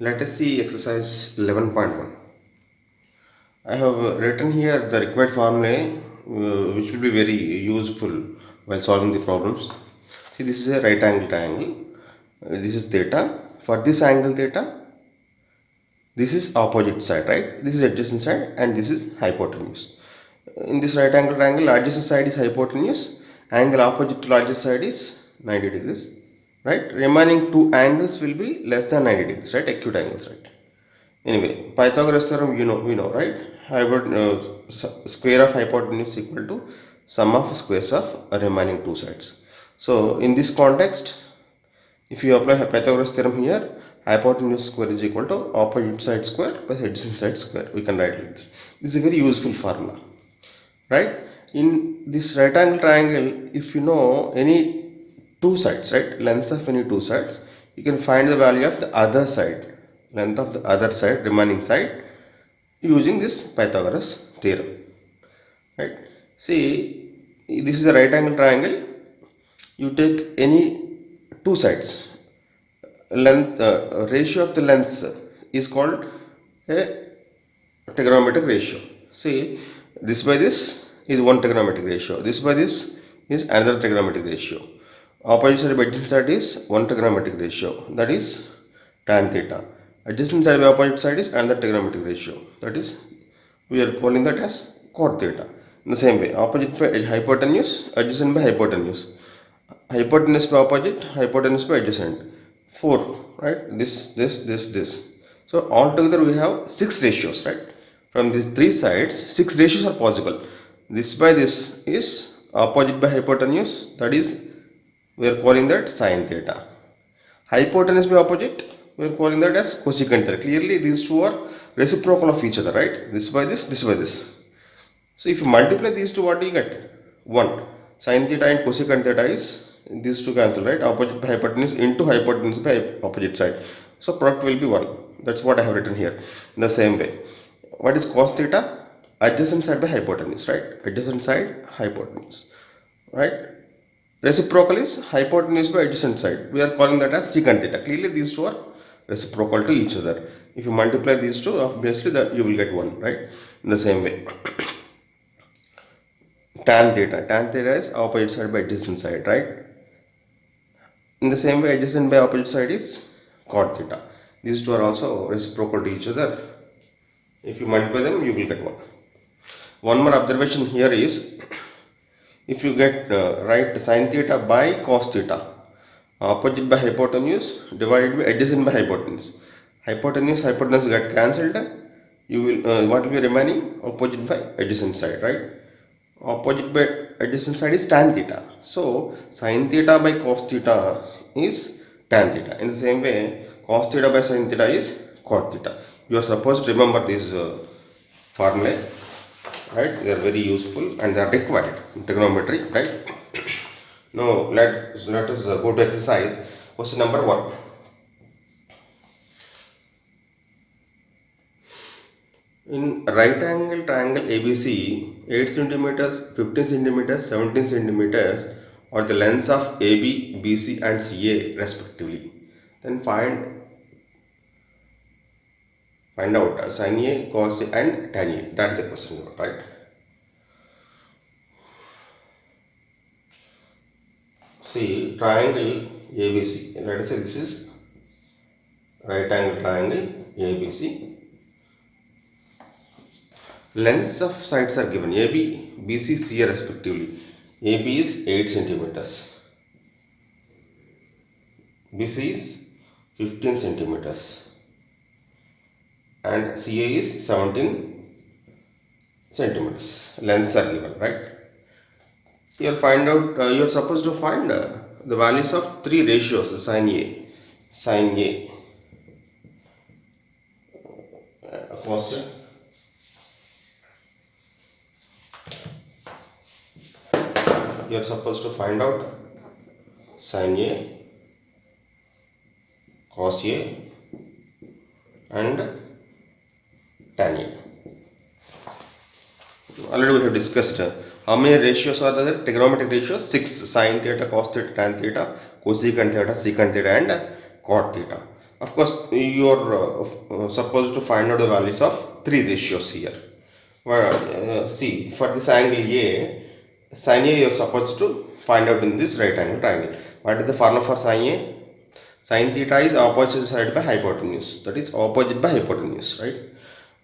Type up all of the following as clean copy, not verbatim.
Let us see exercise 11.1. I have written here the required formulae which will be very useful while solving the problems. See, this is a right angle triangle. This is theta. For this angle theta, this is opposite side, right? This is adjacent side and this is hypotenuse. In this right angle triangle, adjacent side is hypotenuse. Angle opposite to largest side is 90 degrees. Right? Remaining two angles will be less than 90 degrees, right? Acute angles, right? Anyway, Pythagoras theorem, we know, right? Square of hypotenuse equal to sum of squares of remaining two sides. So in this context, if you apply Pythagoras theorem here, hypotenuse square is equal to opposite side square plus adjacent side square. We can write like this. This is a very useful formula, right? In this right angle triangle, if you know any two sides, right, lengths of any two sides, you can find the value of the other side, length of the other side, remaining side, using this Pythagoras theorem, right? See, this is a right angle triangle. You take any two sides, length ratio of the lengths is called a trigonometric ratio. See, this by this is one trigonometric ratio, this by this is another trigonometric ratio. Opposite side by adjacent side is one trigonometric ratio, that is tan theta. Adjacent side by opposite side is another trigonometric ratio, that is we are calling that as cot theta. In the same way, opposite by hypotenuse, adjacent by hypotenuse, hypotenuse by opposite, hypotenuse by adjacent. 4, right? This. So altogether we have 6 ratios, right? From these three sides, 6 ratios are possible. This by this is opposite by hypotenuse, that is we are calling that sine theta. Hypotenuse by opposite, we are calling that as cosecant theta. Clearly these two are reciprocal of each other, right? This by this by this. So if you multiply these two, what do you get? 1. Sine theta and cosecant theta is, these two cancel, right? Opposite by hypotenuse into hypotenuse by opposite side. So product will be 1. That's what I have written here. In the same way, what is cos theta? Adjacent side by hypotenuse, right? Adjacent side, hypotenuse, right? Reciprocal is hypotenuse by adjacent side. We are calling that as secant theta. Clearly these two are reciprocal to each other. If you multiply these two, obviously that you will get 1, right? In the same way, tan theta is opposite side by adjacent side, right? In the same way, adjacent by opposite side is cot theta. These two are also reciprocal to each other. If you multiply them, you will get 1. One more observation here is, if you get write sine theta by cos theta, opposite by hypotenuse divided by adjacent by hypotenuse get cancelled, you will what will be remaining? Opposite by adjacent side, right? Opposite by adjacent side is tan theta. So sine theta by cos theta is tan theta. In the same way, cos theta by sine theta is cot theta. You are supposed to remember these formulae, right? They are very useful and they are required in trigonometry, right? Now let us go to exercise. Question number 1. In right angle triangle ABC, 8 centimeters, 15 centimeters, 17 centimeters are the lengths of AB, BC and CA respectively. Then find out sin A, cos A and tan A. That is the question, right? See, triangle ABC. Let us say this is right angle triangle ABC. Lengths of sides are given AB, BC, CA respectively. AB is 8 centimeters, BC is 15 centimeters and CA is 17 centimeters. Lengths are given, right? You are supposed to find the values of 3 ratios. Sin A, cos A, you are supposed to find out sin A, cos A and tan A. Already we have discussed how many ratios are there? Trigonometric ratios 6: sin theta, cos theta, tan theta, cosecant theta, secant theta and cot theta. Of course, you are supposed to find out the values of three ratios here. Well, see, for this angle A, sin A you are supposed to find out in this right angle triangle. What is the formula for sin A? Sin theta is opposite side by hypotenuse. That is opposite by hypotenuse, right?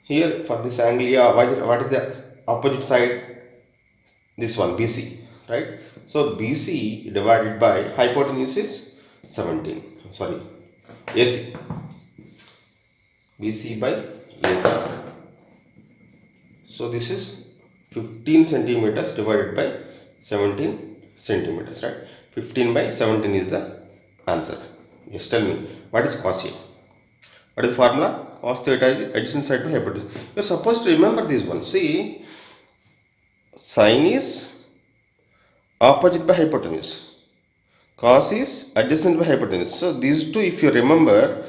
Here for this angle A, what is the opposite side? This one, BC, right? So BC divided by hypotenuse is 17. Sorry, AC. BC by AC. So this is 15 centimeters divided by 17 centimeters, right? 15 by 17 is the answer. Just tell me, what is cos A? What is the formula? Cos theta is adjacent side by hypotenuse. You are supposed to remember this one. See, sin is opposite by hypotenuse. Cos is adjacent by hypotenuse. So these two, if you remember,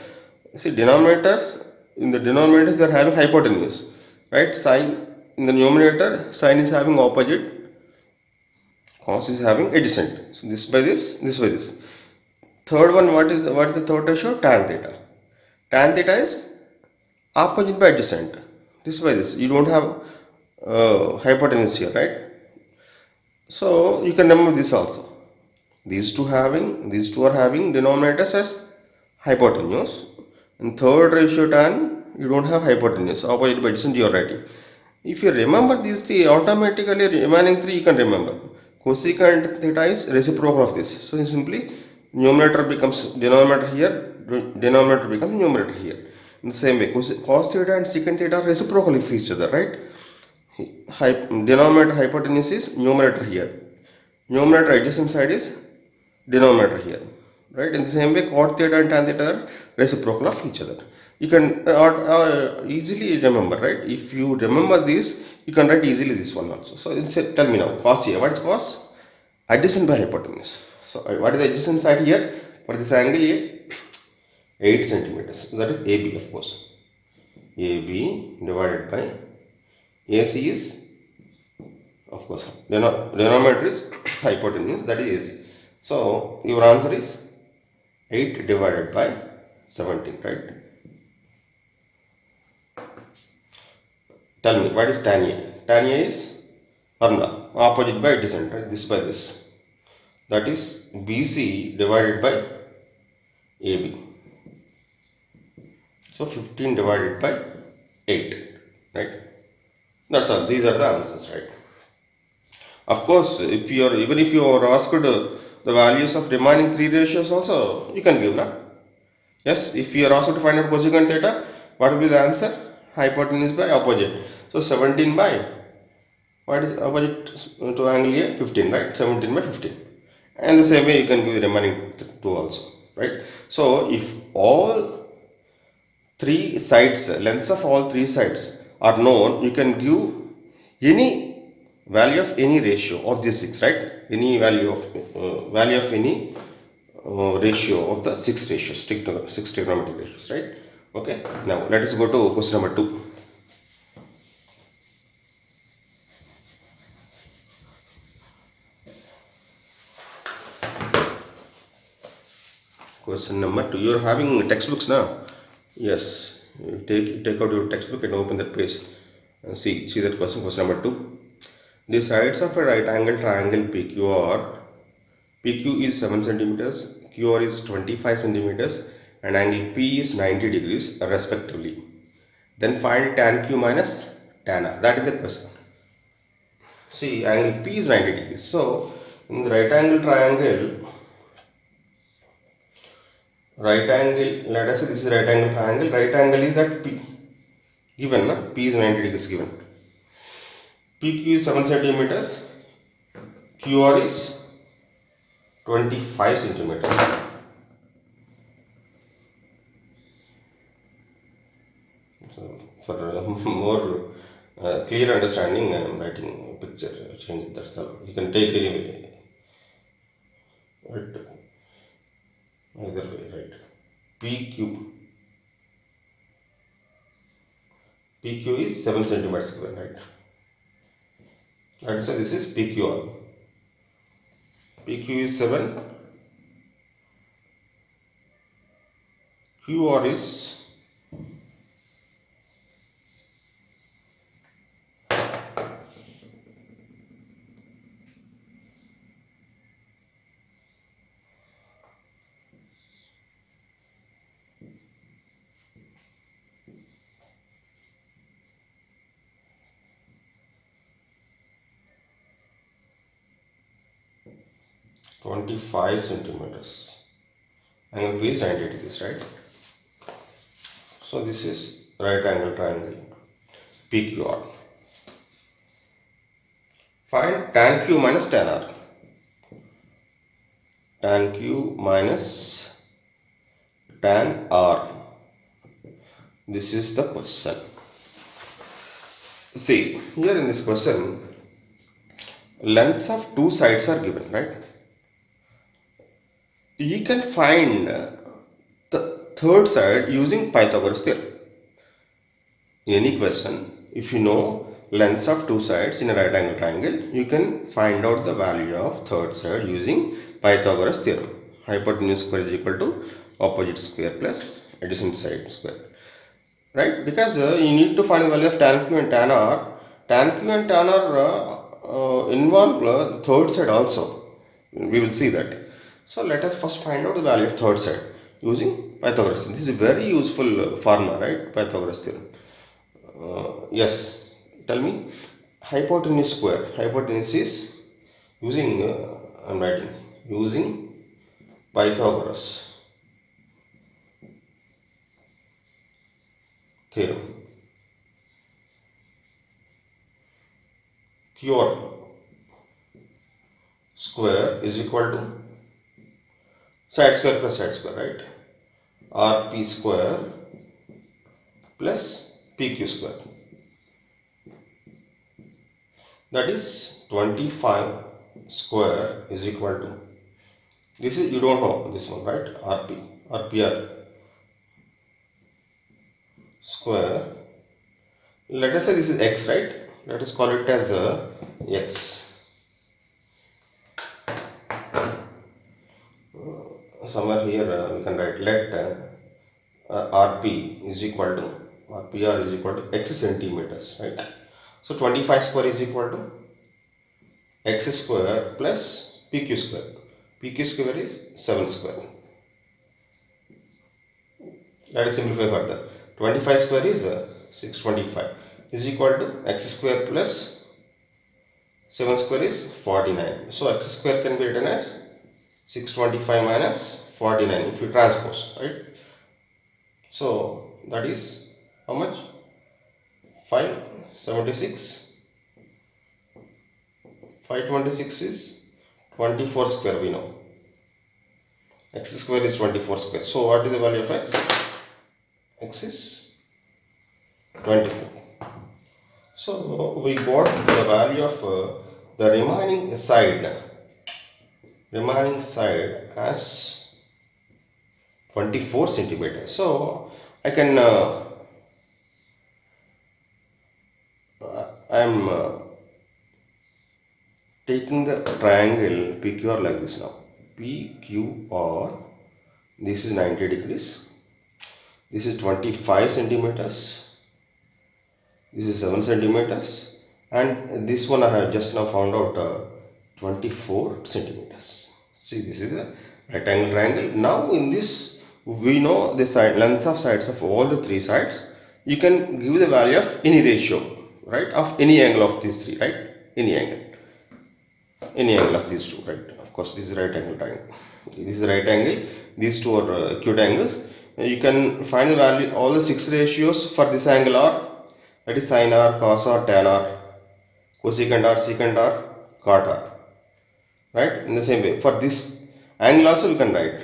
see, denominators, in the denominators they are having hypotenuse, right? Sin in the numerator, sin is having opposite, cos is having adjacent. So this by this by this. Third one, what is the third ratio? Tan theta. Tan theta is opposite by adjacent. This by this. You don't have hypotenuse here, right? So you can remember this also. These two are having denominators as hypotenuse, and third ratio tan, you don't have hypotenuse, opposite by adjacent you are writing. If you remember these three, automatically remaining three you can remember. Cosecant theta is reciprocal of this. So simply numerator becomes denominator here, denominator becomes numerator here. In the same way, cos theta and secant theta are reciprocal of each other, right? Denominator hypotenuse is numerator here. Numerator adjacent side is denominator here, right? In the same way, cot theta and tan theta are reciprocal of each other. You can easily remember, right? If you remember this, you can write easily this one also. So tell me now, cos A. What is cos? Adjacent by hypotenuse. So what is the adjacent side here for this angle A? 8 centimeters. That is AB, of course. AB divided by AC is, of course, denominator is hypotenuse, that is AC. So your answer is 8 divided by 17, right? Tell me, what is tan A? Tan A is formula, opposite by adjacent, right? This by this. That is BC divided by AB. So 15 divided by 8, right? That's all. These are the answers, right? Of course, even if you are asked the values of remaining three ratios also, you can give, na? Yes, if you are asked to find out cosecant theta, what will be the answer? Hypotenuse by opposite. So 17 by, what is opposite to angle A? 15, right? 17 by 15. And the same way you can give the remaining two also, right? So if all three sides, lengths of all three sides are known, you can give any value of any ratio of these six, right? Any value of any ratio of the six ratios, six trigonometric ratios, right? Okay. Now let us go to question number 2. Question number 2. You are having textbooks now? Yes. You take out your textbook and open that page and see that question. Question number 2. The sides of a right angle triangle PQ is 7 centimeters, QR is 25 centimeters, and angle P is 90 degrees respectively. Then find tan Q minus tan R. That is the question. See, angle P is 90 degrees. So in the right angle triangle, let us say this is right angle triangle. Right angle is at P. Given, na? P is 90 degrees given. PQ is 7 centimeters, QR is 25 centimeters. So for more clear understanding, I am writing a picture, change it, that's all. You can take anyway. Right. Either way, right? PQ is 7 centimeters given, right? Let's say this is PQR. PQ is 7, QR is 25 centimeters. Angle B is 90 degrees, right? So this is right angle triangle PQR. Find tan Q minus tan R. Tan Q minus tan R. This is the question. See, here in this question, lengths of two sides are given, right? You can find the third side using Pythagoras theorem. In any question, if you know lengths of two sides in a right angle triangle, you can find out the value of third side using Pythagoras theorem. Hypotenuse square is equal to opposite square plus adjacent side square. Right? Because you need to find the value of tan Q and tan R. Tan Q and tan R involve the third side also. We will see that. So let us first find out the value of third side using Pythagoras theorem. This is a very useful formula, right? Pythagoras theorem. Yes, tell me. Hypotenuse square. Hypotenuse is using, I am writing, using Pythagoras theorem. QR square is equal to side square plus side square, right? RP square plus PQ square. That is 25 square is equal to, this is, you don't know this one, right? RPR square. Let us say this is X, right? Let us call it as X. Somewhere here we can write, let RP is equal to, RPR is equal to X centimeters, right? So 25 square is equal to X square plus PQ square. PQ square is 7 square. Let us simplify further. 25 square is 625 is equal to X square plus 7 square is 49. So X square can be written as 625 minus 49 if you transpose, right? So that is how much? 576. 526 is 24 square, we know. X square is 24 square. So what is the value of X? X is 24. So we got the value of the remaining side as 24 centimeters. So I can I am taking the triangle PQR like this now. PQR, this is 90 degrees, this is 25 centimeters, this is 7 centimeters, and this one I have just now found out 24 centimeters. See, this is a right angle triangle. Now in this we know the side lengths of sides of all the three sides. You can give the value of any ratio, right, of any angle of these three, right? Any angle of these two, right? Of course, this is right angle triangle. This is right angle. These two are acute angles. You can find the value. All the 6 ratios for this angle are, that is sin R, cos R, tan R, cosecant R, secant R, cot R. Right? In the same way, for this angle also you can write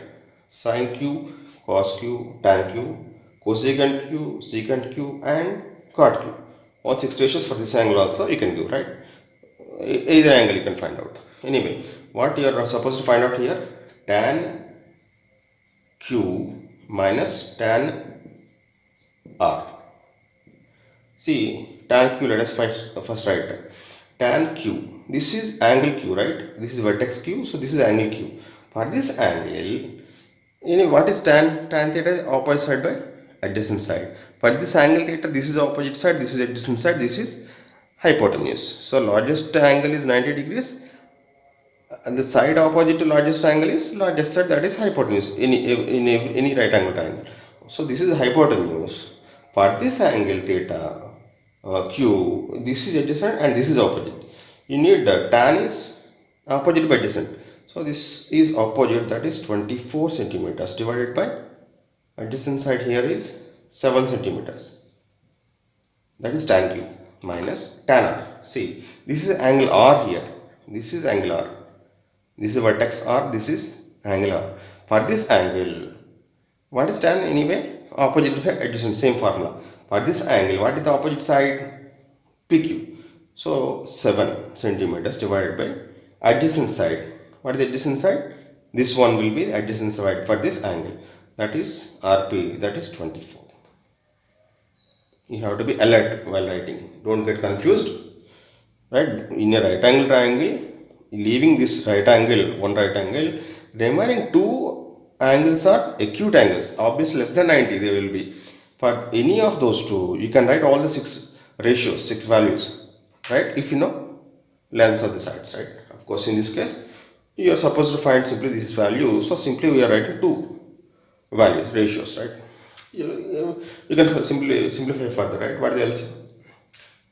sin Q, cos Q, tan Q, cosecant Q, secant Q, and cot Q. All 6 ratios for this angle also you can give, right? Either angle you can find out. Anyway, what you are supposed to find out here, tan Q minus tan R. See, tan Q, let us first write tan Q. This is angle Q, right? This is vertex Q, so this is angle Q. For this angle, What is tan? Tan theta is opposite side by adjacent side. For this angle theta, this is opposite side, this is adjacent side, this is hypotenuse. So largest angle is 90 degrees and the side opposite to largest angle is largest side, that is hypotenuse in any right angle triangle. So this is hypotenuse. For this angle theta q, this is adjacent and this is opposite. You need the tan is opposite by adjacent. So this is opposite, that is 24 centimeters divided by adjacent side here is 7 centimeters. That is tan q minus tan r. See, this is angle r here. This is angle r. This is vertex r. This is angle r. For this angle, what is tan anyway? Opposite by adjacent, same formula. For this angle, what is the opposite side? PQ. So 7 centimeters divided by adjacent side. What is the adjacent side? This one will be the adjacent side for this angle. That is RP, that is 24. You have to be alert while writing. Don't get confused. Right? In a right angle triangle, leaving this right angle, one right angle, remaining two angles are acute angles. Obviously less than 90 they will be. For any of those two, you can write all the 6 ratios, 6 values. Right? If you know lengths of the sides. Right? Of course in this case, you are supposed to find simply this value. So simply we are writing 2 values, ratios. Right? You can simply simplify further. Right? What is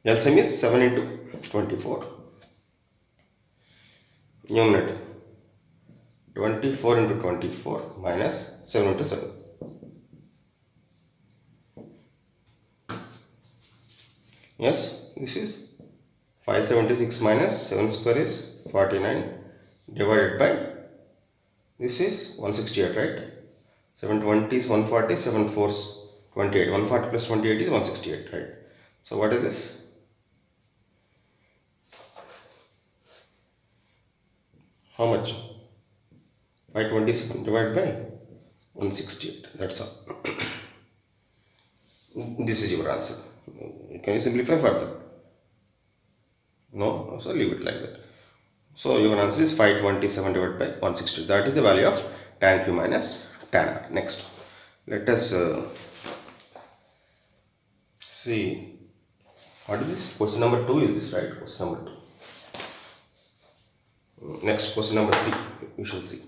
the LCM? LCM is 7 into 24. Numerator 24 into 24 minus 7 into 7. Yes, this is 576 minus 7 square is 49 divided by, this is 168, right? 720 is 140, 7 4 is 28. 140 plus 28 is 168, right? So what is this? How much? 527 divided by 168. That's all. This is your answer. Can you simplify further? No? So leave it like that. So your answer is 527 divided by 160. That is the value of tan q minus tan r. Next, let us see. What is this? Question number 2 is this, right? Question number 2. Next, question number 3. We shall see.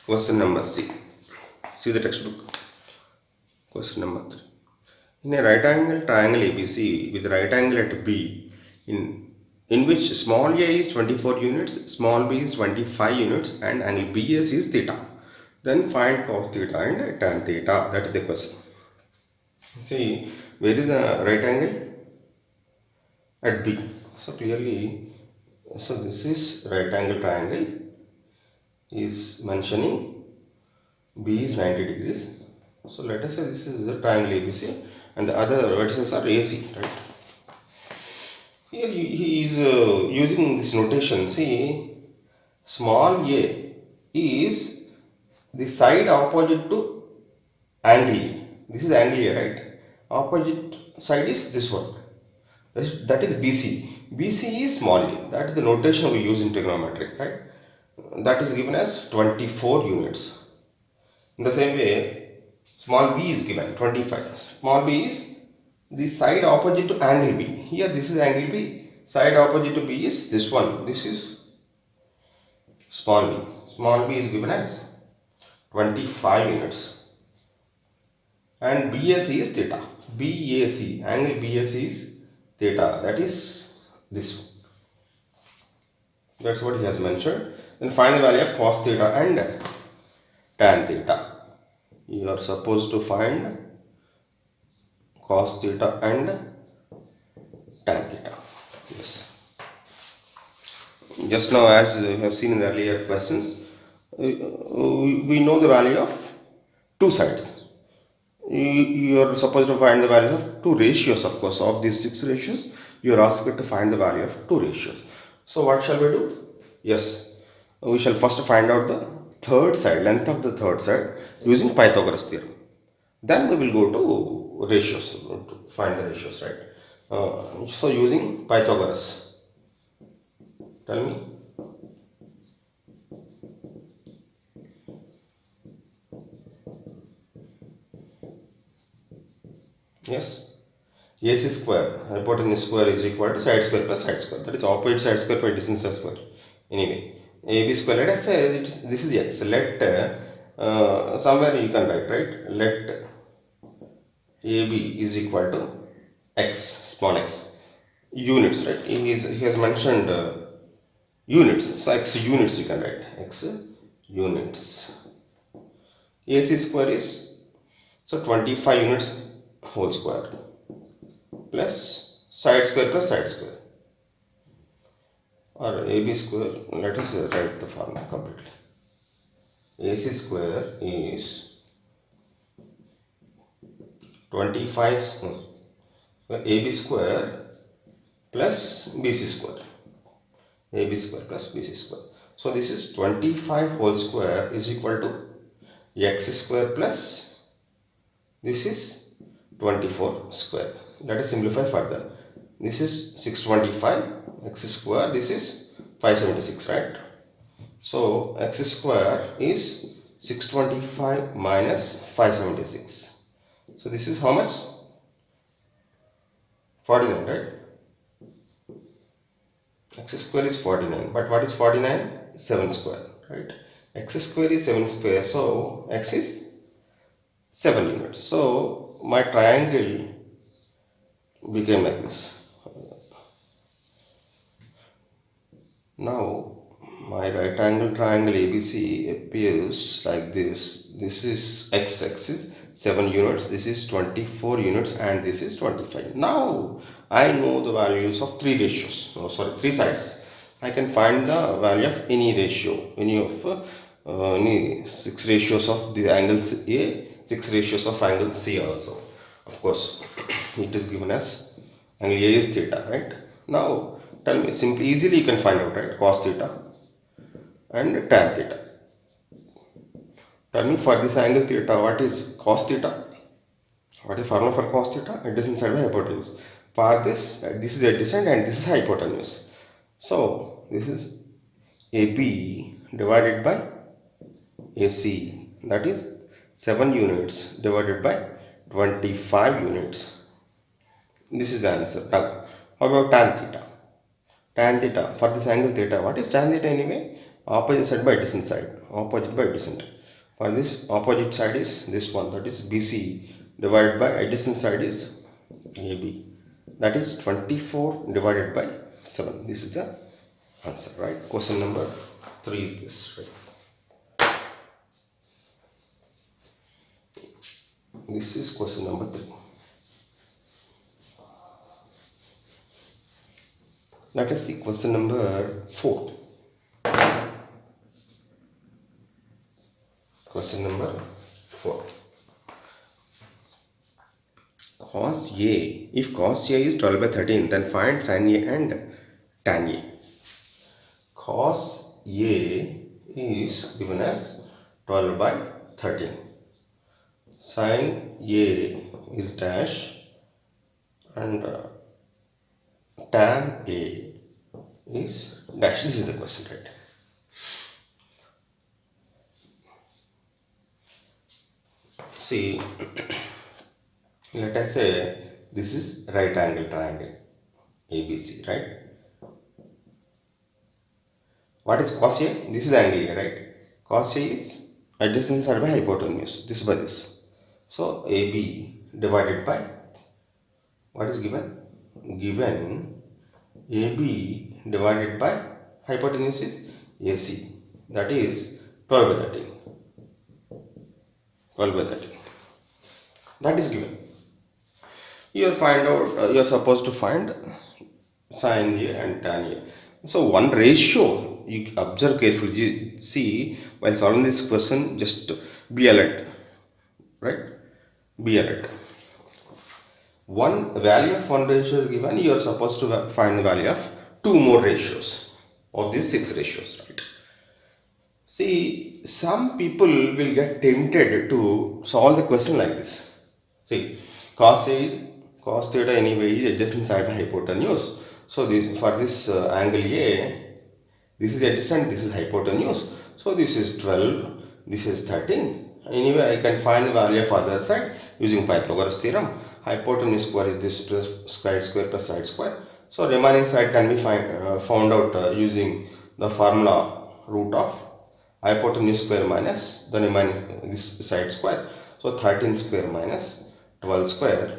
Question number C. See the textbook. Question number 3. In a right angle triangle ABC with right angle at B, in which small a is 24 units, small b is 25 units, and angle BS is theta, then find cos theta and tan theta. That is the question. See, where is the right angle? At B. So clearly, so this is right angle triangle is mentioning B is 90 degrees. So let us say this is the triangle ABC and the other vertices are AC, right? Here he is using this notation. See, small a is the side opposite to angle A. This is angle A, right? Opposite side is this one. That is BC. BC is small a. That is the notation we use in trigonometry, right? That is given as 24 units. In the same way, small b is given 25. Small b is the side opposite to angle B. Here this is angle B. Side opposite to B is this one. This is small b. Small b is given as 25 units. And BAC is theta. BAC, angle BAC is theta. That is this one. That's what he has mentioned. Then find the value of cos theta and tan theta. You are supposed to find cos theta and tan theta. Yes. Just now, as we have seen in the earlier questions, we know the value of two sides. You are supposed to find the value of two ratios, of course. Of these 6 ratios, you are asked to find the value of two ratios. So what shall we do? Yes, we shall first find out the third side, length of the third side using Pythagoras theorem. Then we will go to ratios to find the ratios, right? So using Pythagoras, tell me. Yes, AC square, hypotenuse square is equal to side square plus side square. That is opposite side square by distance square. Anyway, AB square. Let us say this is x. Let somewhere you can write, right? Let AB is equal to x, small x, units, right? He has mentioned units, so x units you can write, x units. AC square is, so 25 units whole square plus side square or AB square. Let us write the formula completely. AC square is 25 AB square plus BC square. AB square plus BC square. So this is 25 whole square is equal to x square plus this is 24 square. Let us simplify further. This is 625 x square, this is 576, right? So x square is 625 minus 576. So this is how much? 49, right? X square is 49, but what is 49? 7 square, right? X square is 7 square, so x is 7 units. So my triangle became like this. Now my right angle triangle ABC appears like this. This is x axis 7 units, this is 24 units, and this is 25. Now I know the values of three ratios, three sides. I can find the value of any ratio, any 6 ratios of the angles A, 6 ratios of angle C also. Of course, it is given as angle A is theta, right? Now tell me, simply easily you can find out, right? Cos theta and tan theta. Tell me, for this angle theta, what is cos theta? What is formula for cos theta? Adjacent side by hypotenuse. For this is adjacent and this is hypotenuse. So this is AP divided by AC, that is 7 units divided by 25 units. This is the answer. Now, how about tan theta? Tan theta, for this angle theta, what is tan theta anyway? Opposite side by adjacent side. Opposite by adjacent. For this opposite side is this one, that is BC divided by adjacent side is AB. That is 24 divided by 7. This is the answer, right? Question number 3 is this, right? This is question number 3. Let us see question number 4. Question number 4. Cos A. If cos A is 12 by 13, then find sin A and tan A. Cos A is given as 12 by 13. Sin A is dash and tan A is dash. This is the question, right? See, let us say this is right angle triangle ABC, right? What is cos A? This is angle A, right? Cos A is adjacent side by hypotenuse, this by this. So AB divided by, what is given? Given AB divided by hypotenuse is AC, that is 12 by 13. 12 by 13. That is given. You are supposed to find sin A and tan A. So one ratio, you observe carefully. See, while solving this question, just be alert, right? Be alert. One value of one ratio is given, you are supposed to find the value of two more ratios. of these 6 ratios, right? See, some people will get tempted to solve the question like this. See, cos A is cos theta anyway is adjacent side of hypotenuse. So this for this angle A, this is adjacent, this is hypotenuse. So this is 12, this is 13. Anyway, I can find the value of other side using Pythagoras theorem. Hypotenuse square is this plus side square plus side square. So remaining side can be found out using the formula root of hypotenuse square minus the remaining this side square. So 13 square minus 12 square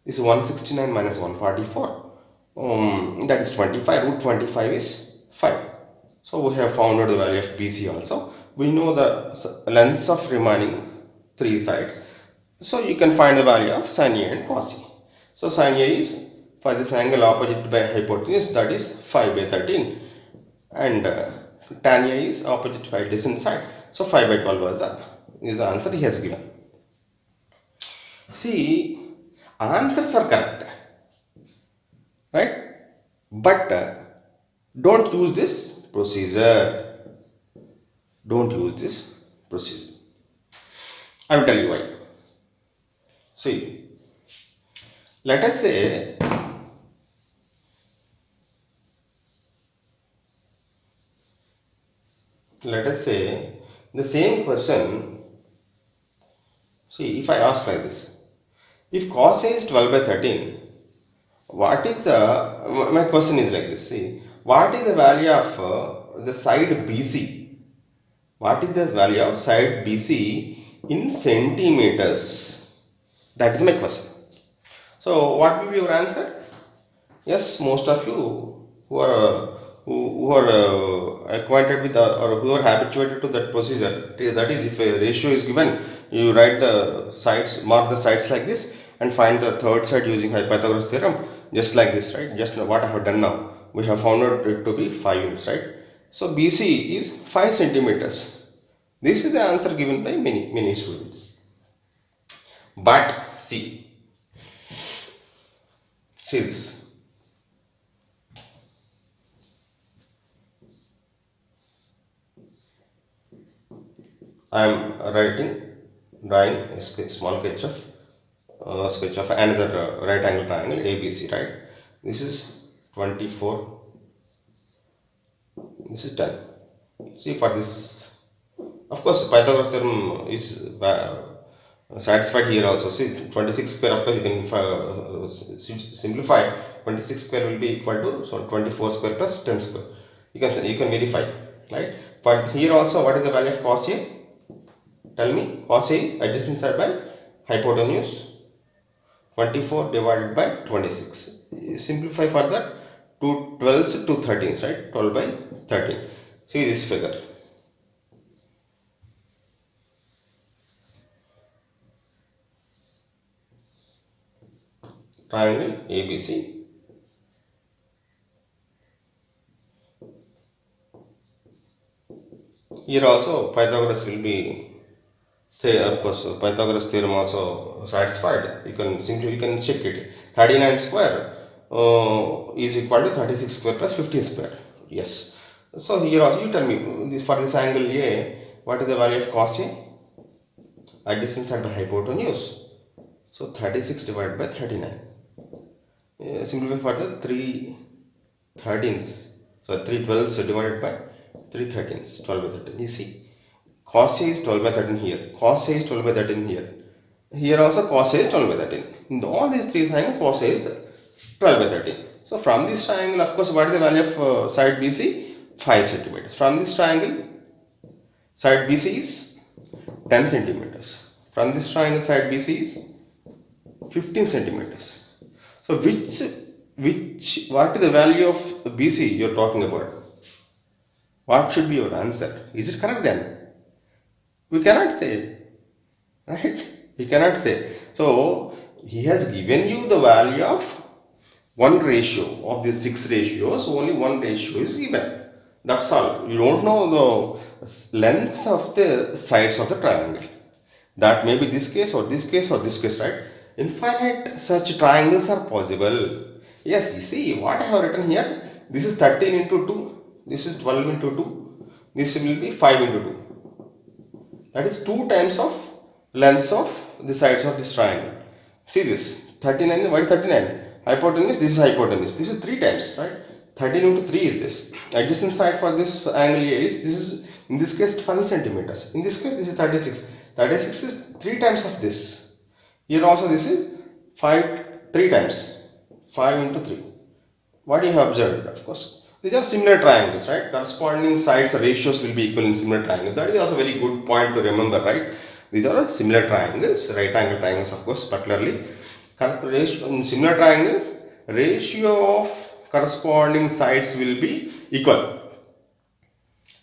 is 169 minus 144. That is 25. Root 25 is 5. So we have found out the value of BC also. We know the lengths of remaining 3 sides. So you can find the value of sin A and cos A. So sin A is for this angle opposite by hypotenuse, that is 5 by 13, and tan A is opposite by adjacent side. So 5 by 12 is the answer he has given. See, answers are correct, right? But don't use this procedure. Don't use this procedure. I will tell you why. See, let us say the same question. See, if I ask like this, if cos A is 12 by 13, what is the, my question is like this, see, what is the value of the side BC? What is the value of side BC in centimeters? That is my question. So what will be your answer? Yes, most of you who are acquainted with or who are habituated to that procedure, that is, if a ratio is given, you write the sides, mark the sides like this, and find the third side using Pythagoras theorem, just like this, right? Just what I have done now. We have found out it to be 5 units, right? So BC is 5 centimeters. This is the answer given by many students. But see this. I am drawing a small sketch of another right angle triangle ABC, right? This is 24, this is 10. See, for this, of course, Pythagoras theorem is satisfied here also. See, 26 square, of course, you can simplify. 26 square will be equal to 24 square plus 10 square. You can verify, right? But here also, what is the value of cos A? Tell me. Cos A is adjacent side by hypotenuse. 24 divided by 26. Simplify further. 2 12s, 2 13s, right? 12 by 13. See this figure. Triangle ABC. Here also Pythagoras will be, of course, Pythagoras theorem also satisfied. You can check it. 39 square is equal to 36 square plus 15 square. Yes. So here also you tell me, for this angle A, what is the value of cos A? Adjacent side by hypotenuse. So 36 divided by 39. Simplify further, 3 13s. So 3 12s divided by 3 13s. 12 by 13. You see, cos A is 12 by 13 here. Cos A is 12 by 13 here. Here also cos A is 12 by 13. In all these three triangles, cos A is 12 by 13. So from this triangle, of course, what is the value of side BC? 5 centimeters. From this triangle, side BC is 10 centimeters. From this triangle, side BC is 15 centimeters. So what is the value of BC you are talking about? What should be your answer? Is it correct then? We cannot say, right? We cannot say. So he has given you the value of one ratio of these 6 ratios. Only one ratio is given. That's all. You don't know the lengths of the sides of the triangle. That may be this case or this case or this case, right? Infinite such triangles are possible. Yes, you see what I have written here. This is 13 into 2. This is 12 into 2. This will be 5 into 2. That is 2 times of lengths of the sides of this triangle. See this 39. What is 39? Hypotenuse. This is hypotenuse. This is 3 times, right? 13 into 3 is this. Adjacent side for this angle A is, this is in this case 12 centimeters. In this case this is 36. 36 is 3 times of this. Here also this is 3 times. 5 into 3. What you have observed? Of course, these are similar triangles, right? Corresponding sides ratios will be equal in similar triangles. That is also a very good point to remember, right? These are similar triangles, right angle triangles, of course, particularly. In similar triangles, ratio of corresponding sides will be equal,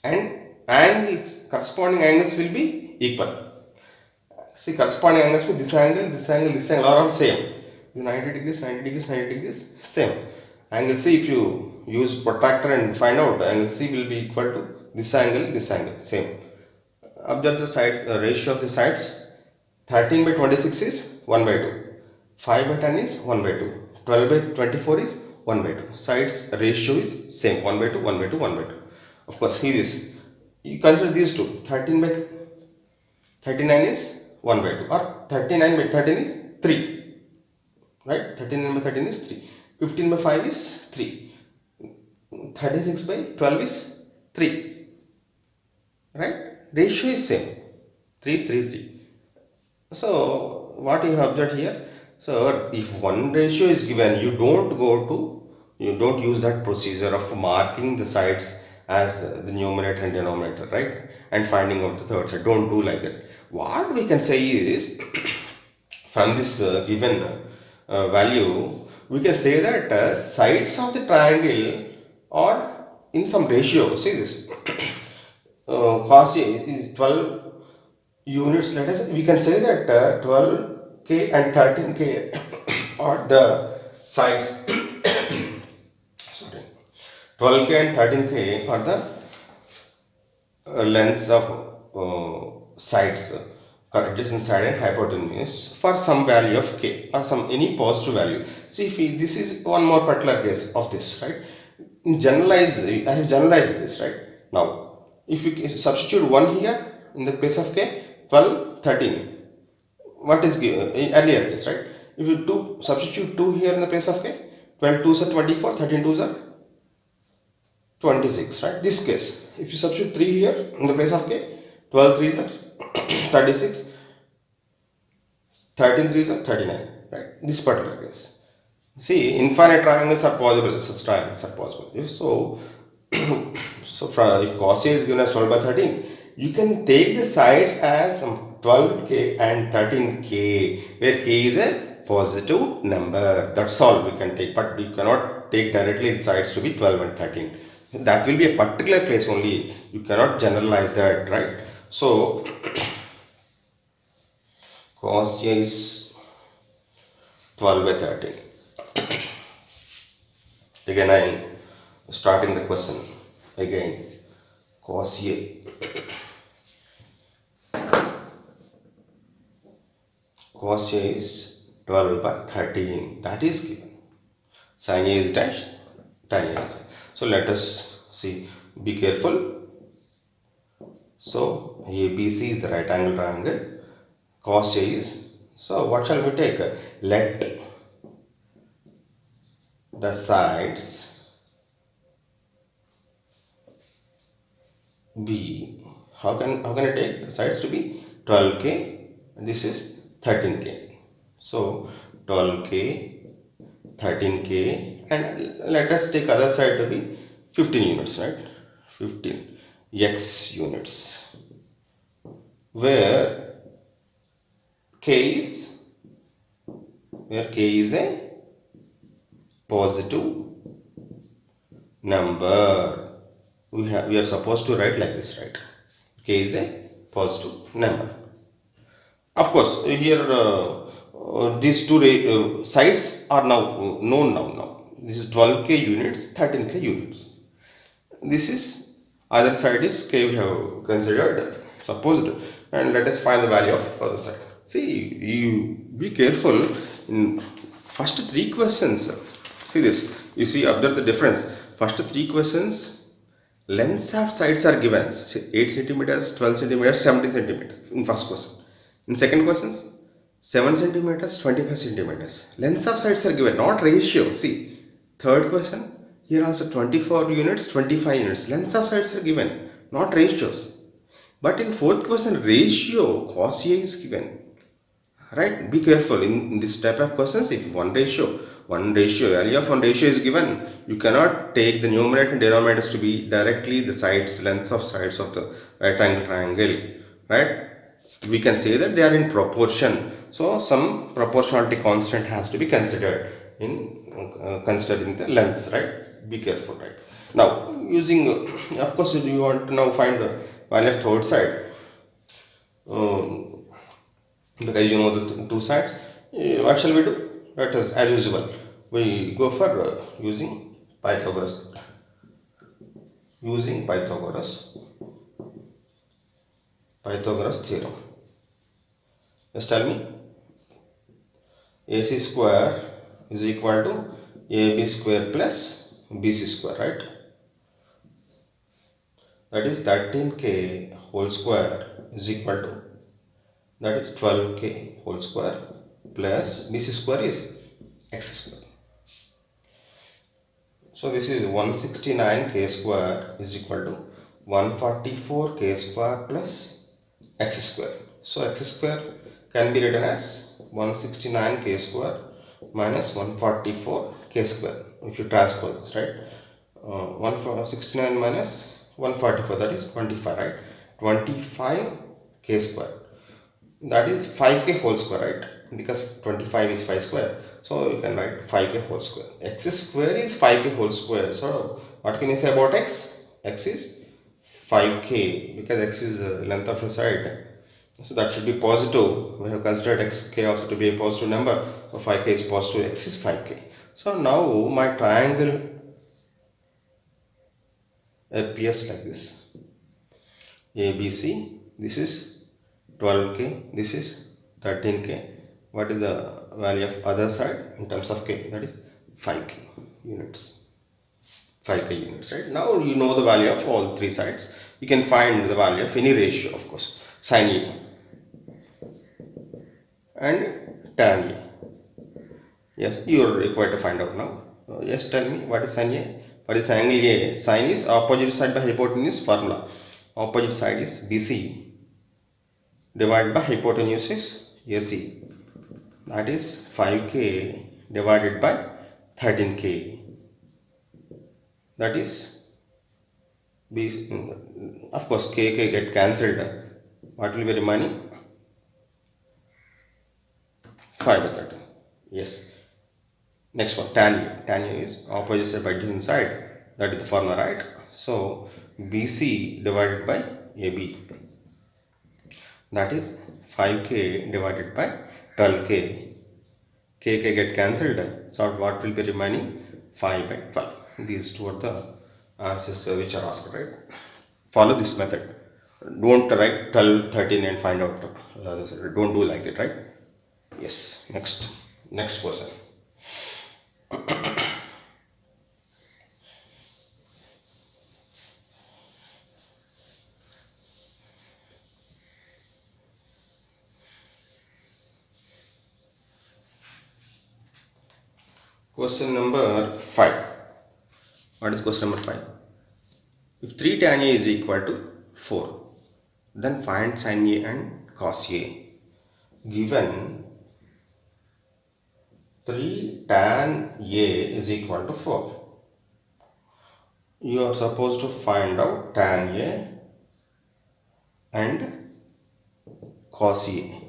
and angles, corresponding angles will be equal. See, corresponding angles with this angle, this angle, this angle are all same. 90 degrees, 90 degrees, 90 degrees, same. Angle C, if you use protractor and find out, angle C will be equal to this angle, same. Observe the side ratio of the sides. 13 by 26 is 1 by 2. 5 by 10 is 1 by 2. 12 by 24 is 1 by 2. Sides ratio is same, 1 by 2, 1 by 2, 1 by 2. Of course, here is, you consider these two. 13 by 39 is 1 by 2, or 39 by 13 is 3. Right? 39 by 13 is 3. 15 by 5 is 3. 36 by 12 is 3. Right? Ratio is same. 3, 3, 3. So, what you have observed here? So, if one ratio is given, you don't use that procedure of marking the sides as the numerator and denominator, right? And finding out the third side. Don't do like that. What we can say is, from this given value, we can say that sides of the triangle are in some ratio. See this. Cos A is 12 units. Let us, we can say that 12K and 13K are the sides. Sorry, 12K and 13K are the lengths of sides, adjacent side and hypotenuse for some value of K or some any positive value. See, if this is one more particular case of this, right? Generalize, I have generalized this, right? Now, if you substitute 1 here in the place of K, 12, 13. What is given in earlier case, right? If you substitute 2 here in the place of K, 12 2s are 24, 13 2s are 26, right? This case, if you substitute 3 here in the place of K, 12 3s are 36, 13 3s are 39, right? This particular case. See, infinite triangles are possible, such triangles are possible. So, if cos A is given as 12 by 13, you can take the sides as 12K and 13K, where K is a positive number. That's all we can take, but we cannot take directly the sides to be 12 and 13. That will be a particular case only. You cannot generalize that, right? So, cos A is 12 by 13. Again, I am starting the question. Again, cos A. Cos A is 12 by 13. That is given. Sin A is dash, tan A. So let us see. Be careful. So ABC is the right angle triangle. Cos A is. So what shall we take? Let the sides be, how can I take the sides to be 12K and this is 13K. So 12K, 13K, and let us take other side to be 15 units, right? 15 X units, where K is a positive number. We are supposed to write like this, right? K is a positive number. Of course, here these two sides are now known now. This is 12K units, 13K units. This is other side is K, we have considered supposed, and let us find the value of other side. See, you be careful in first 3 questions. See this. You see, observe the difference. First 3 questions, Lengths of sides are given 8 centimeters, 12 centimeters, 17 centimeters in first question. In second questions, 7 centimeters, 25 centimeters. Lengths of sides are given, not ratio. See, third question, here also 24 units, 25 units. Lengths of sides are given, not ratios. But in fourth question, ratio cos A is given. Right, be careful in this type of questions. If one ratio value of one ratio is given, you cannot take the numerator and denominators to be directly the sides, lengths of sides of the right angle triangle, right? We can say that they are in proportion, so some proportionality constant has to be considered in considering the lengths, right? Be careful, right? Now using of course you want to now find the value of third side. Because you know the two sides. What shall we do? Let us, as usual, we go for using Pythagoras. Pythagoras theorem. Just tell me. AC square is equal to AB square plus BC square, right? That is 13k whole square is equal to, that is 12k whole square plus BC square is x square. So this is 169k square is equal to 144k square plus x square. So x square can be written as 169k square minus 144k square if you transpose this, right? 169 minus 144, that is 25, right? 25k square, that is 5k whole square, right? Because 25 is 5 square, so you can write 5k whole square. X square is 5k whole square. So what can you say about x? X is 5k because x is the length of a side, so that should be positive. We have considered xk also to be a positive number, so 5k is positive, x is 5k. So now my triangle appears like this. ABC, this is 12k, this is 13k. What is the value of other side in terms of k? That is 5k units. 5k units, right? Now you know the value of all three sides. You can find the value of any ratio, of course. Sin A and tan A. Yes, you are required to find out now. Yes, tell me, what is sin A? What is angle A? Sin is opposite side by hypotenuse formula. Opposite side is BC divided by hypotenuse is AC. That is 5k divided by 13k. That is BC. Of course, k get cancelled. What will be remaining? 5 by 13. Yes. Next one, tan A. Tan A is opposite side by adjacent side. That is the formula, right? So BC divided by AB. That is 5k divided by 12k. K get cancelled. So what will be remaining? 5 by 12. These two are the answers which are asked, right? Follow this method. Don't write 12, 13 and find out. Don't do like that, right? Yes. Next question. Question number 5. What is question number 5? If 3 tan A is equal to 4, then find sin A and cos A. Given 3 tan A is equal to 4, you are supposed to find out tan A and cos A.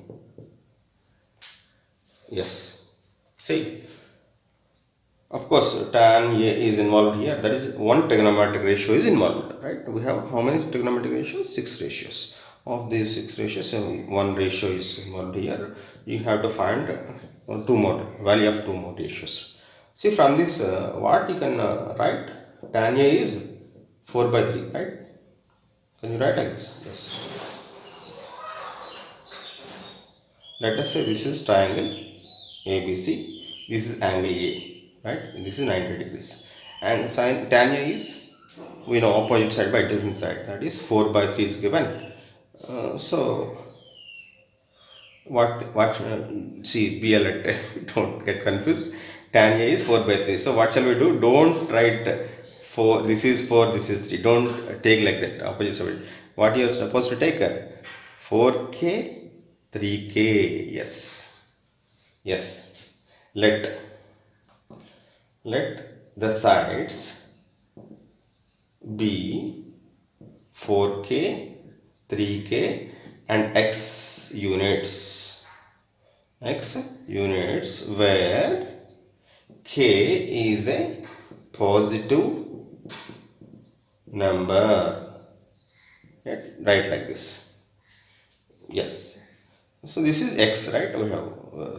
Yes. See, of course, tan A is involved here. That is one trigonometric ratio is involved, right? We have how many trigonometric ratios? 6 ratios. Of these 6 ratios, one ratio is involved here. You have to find two more value of two more ratios. See, from this, what you can write? Tan A is 4 by 3, right? Can you write like this? Yes. Let us say this is triangle ABC. This is angle A. Right, this is 90 degrees, and sin tan A is we know opposite side by adjacent side, that is 4 by 3 is given. So what see, be alert, don't get confused. Tan A is 4 by 3. So what shall we do? Don't write 4, this is 4, this is 3. Don't take like that, opposite side. What you are supposed to take? 4k, 3k. Yes. Let the sides be 4k, 3k and x units where k is a positive number. Right, like this. Yes. So this is x, right? We have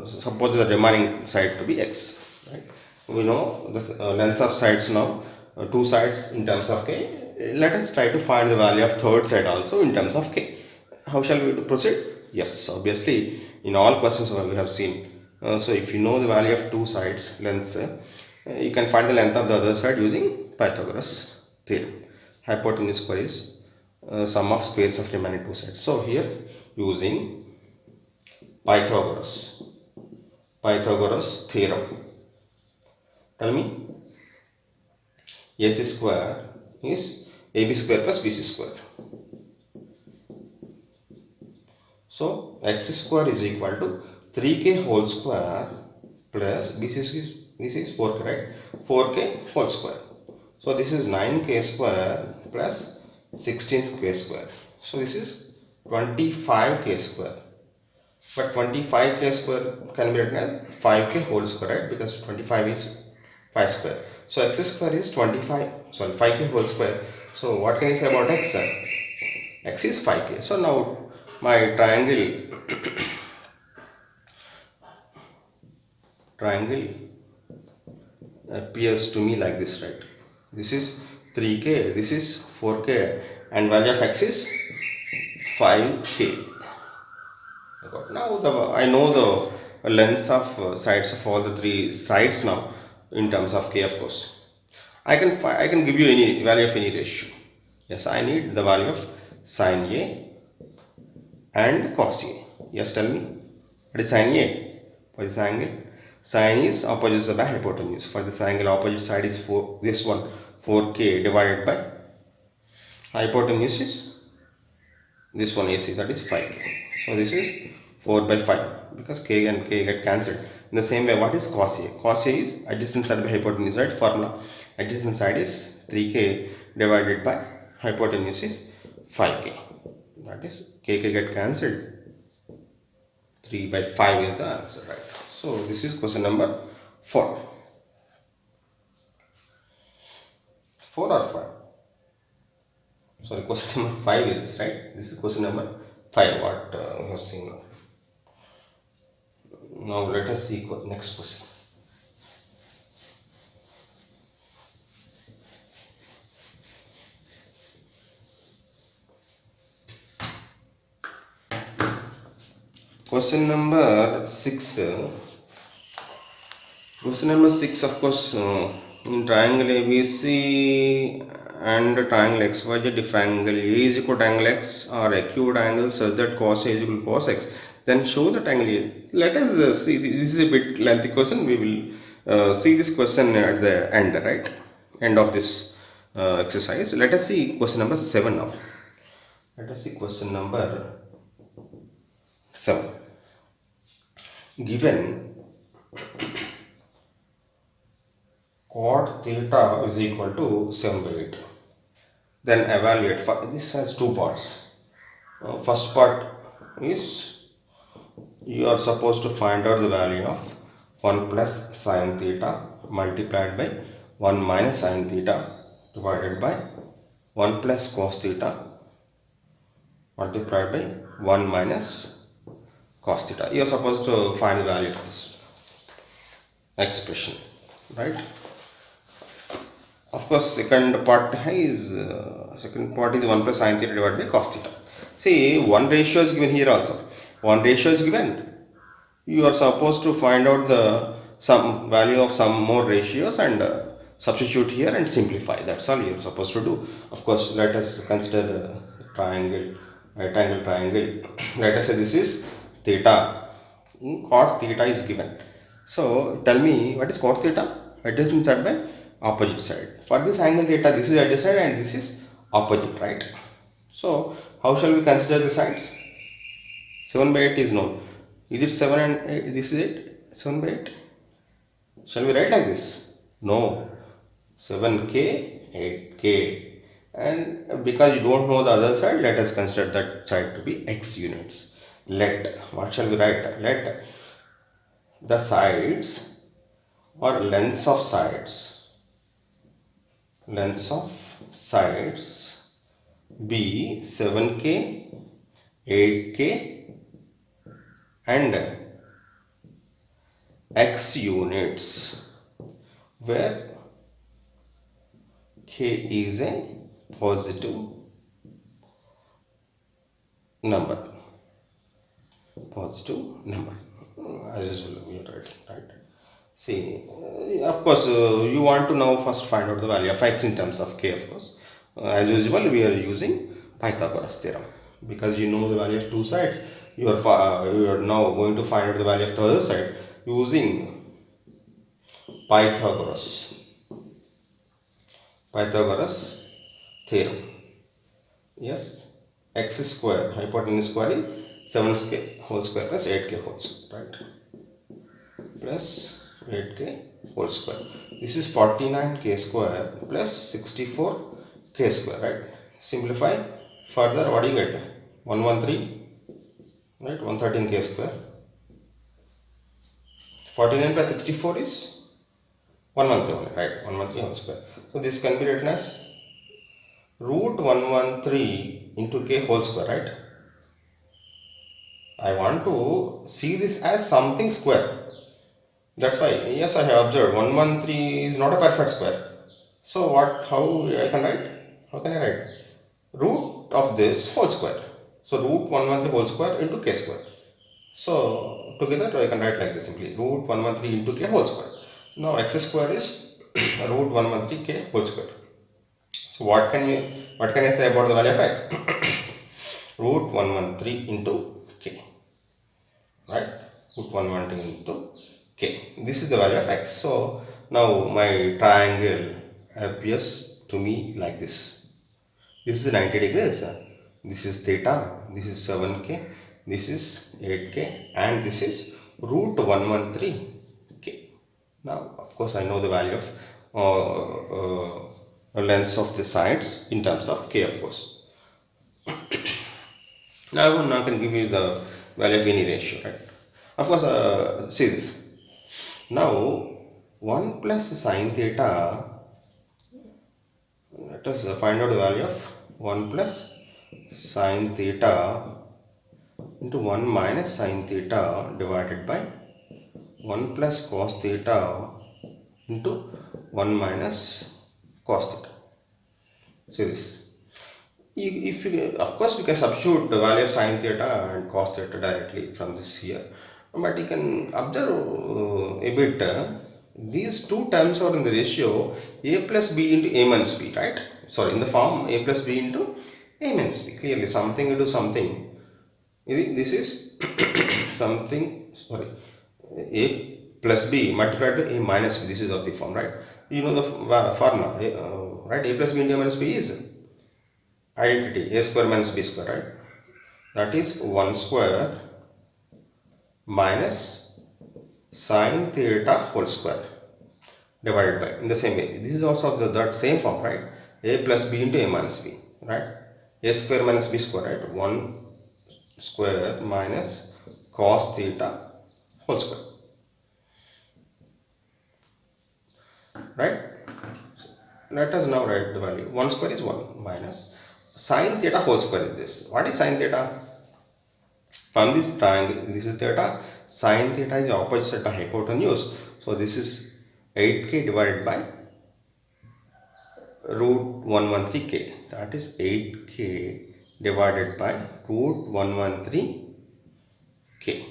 suppose the remaining side to be x, right? We know the lengths of sides now, two sides in terms of k. Let us try to find the value of third side also in terms of k. How shall we proceed? Yes, obviously in all questions we have seen. So if you know the value of two sides lengths, you can find the length of the other side using Pythagoras theorem. Hypotenuse square is sum of squares of remaining two sides. So here using Pythagoras theorem, tell me, AC square is AB square plus BC square. So x square is equal to 3k whole square plus this is 4k, right? 4k whole square. So this is 9k square plus 16k square. So this is 25k square. But 25k square can be written as 5k whole square, right? Because 25 is 5 square. So x square is 5k whole square. So what can you say about x? X is 5k. So now my triangle appears to me like this, right? This is 3k, this is 4k, and value of x is 5k. Now I know the lengths of sides of all the three sides now in terms of k, of course. I can give you any value of any ratio. Yes, I need the value of sin A and cos A. Yes, tell me, what is sin A? For this angle, sin is opposite side by hypotenuse. For this angle, opposite side is 4k divided by hypotenuse is this one AC, that is 5k. So this is 4 by 5 because k and k get cancelled. In the same way, what is cos A? Cos A is adjacent side by hypotenuse, right? Formula, adjacent side is 3k divided by hypotenuse is 5k. That is k get cancelled. 3 by 5 is the answer, right? So this is question number 4. 4 or 5? Sorry, question number 5 is this, right? This is question number 5. What we have seen now. Now let us see next question. Question number 6. Question number 6, of course, in triangle ABC and triangle XYZ, if angle A is equal to angle X or acute angle such that cos A is equal to cos X, then show that angle A. Let us see, this is a bit lengthy question. We will see this question at the end, right? End of this exercise. Let us see question number 7 now. Let us see question number 7. Given cot theta is equal to 7 by 8, then evaluate. This has two parts. First part is you are supposed to find out the value of 1 plus sin theta multiplied by 1 minus sin theta divided by 1 plus cos theta multiplied by 1 minus cos theta. You are supposed to find the value of this expression, right? Of course, second part is 1 plus sin theta divided by cos theta. See, one ratio is given here also. One ratio is given. You are supposed to find out the some value of some more ratios and substitute here and simplify. That's all you're supposed to do. Of course, let us consider a triangle, right angle triangle. Let us say this is theta. Cos theta is given. So tell me, what is cos theta? Adjacent side by opposite side. For this angle theta, this is adjacent and this is opposite, right? So how shall we consider the sides? 7 by 8 is known. Is it 7 and 8? This is it? 7 by 8? Shall we write like this? No. 7k, 8k. And because you don't know the other side, let us consider that side to be x units. Let, what shall we write? Let the sides or lengths of sides be 7k, 8k and x units, where k is a positive number. As usual we are writing, right? See, of course, you want to now first find out the value of x in terms of k, of course. As usual, we are using Pythagoras theorem, because you know the value of two sides. You are now going to find out the value of the other side using Pythagoras theorem. Yes, x square, hypotenuse square is 7k whole square plus 8k whole square, right? Plus 8k whole square. This is 49k square plus 64k square, right? Simplify further, what do you get? 113, right? 113k square. 49 plus 64 is 113 only, right? 113 whole square. So this can be written as root 113 into k whole square, right? I want to see this as something square. That's why, yes, I have observed 113 is not a perfect square. So how I can write? How can I write? Root of this whole square. So root 113 whole square into k square. So together I can write like this simply, root 113 into k whole square. Now x square is root 113 k whole square. So what can I say about the value of x? Root 113 into k, right? Root 113 into k. This is the value of x. So now my triangle appears to me like this. This is 90 degrees. This is theta. This is 7k. This is 8k, and this is root 113k. Now, of course, I know the value of lengths of the sides in terms of k, of course. Now I can give you the value of any ratio, right? Of course, see this. Now 1 plus sine theta, let us find out the value of 1 plus sine theta into 1 minus sine theta divided by 1 plus cos theta into 1 minus cos theta. See this. If you, of course, we can substitute the value of sine theta and cos theta directly from this here, but you can observe a bit. These two terms are in the ratio a plus b into a minus b, right? Sorry, in the form a plus b into a minus b. Clearly, something into something. This is something. Sorry, a plus b multiplied by a minus b. This is of the form, right? You know the formula, right? A plus b into a minus b is identity, a square minus b square, right? That is 1 square minus sine theta whole square divided by, in the same way, this is also that same form, right? A plus b into a minus b, right? A square minus b square, right? 1 square minus cos theta whole square, right? Let us now write the value. 1 square is 1 minus sine theta whole square is this. What is sine theta? From this triangle, this is theta. Sine theta is opposite of hypotenuse. So this is 8k divided by root 113k. That is 8k divided by root 113k.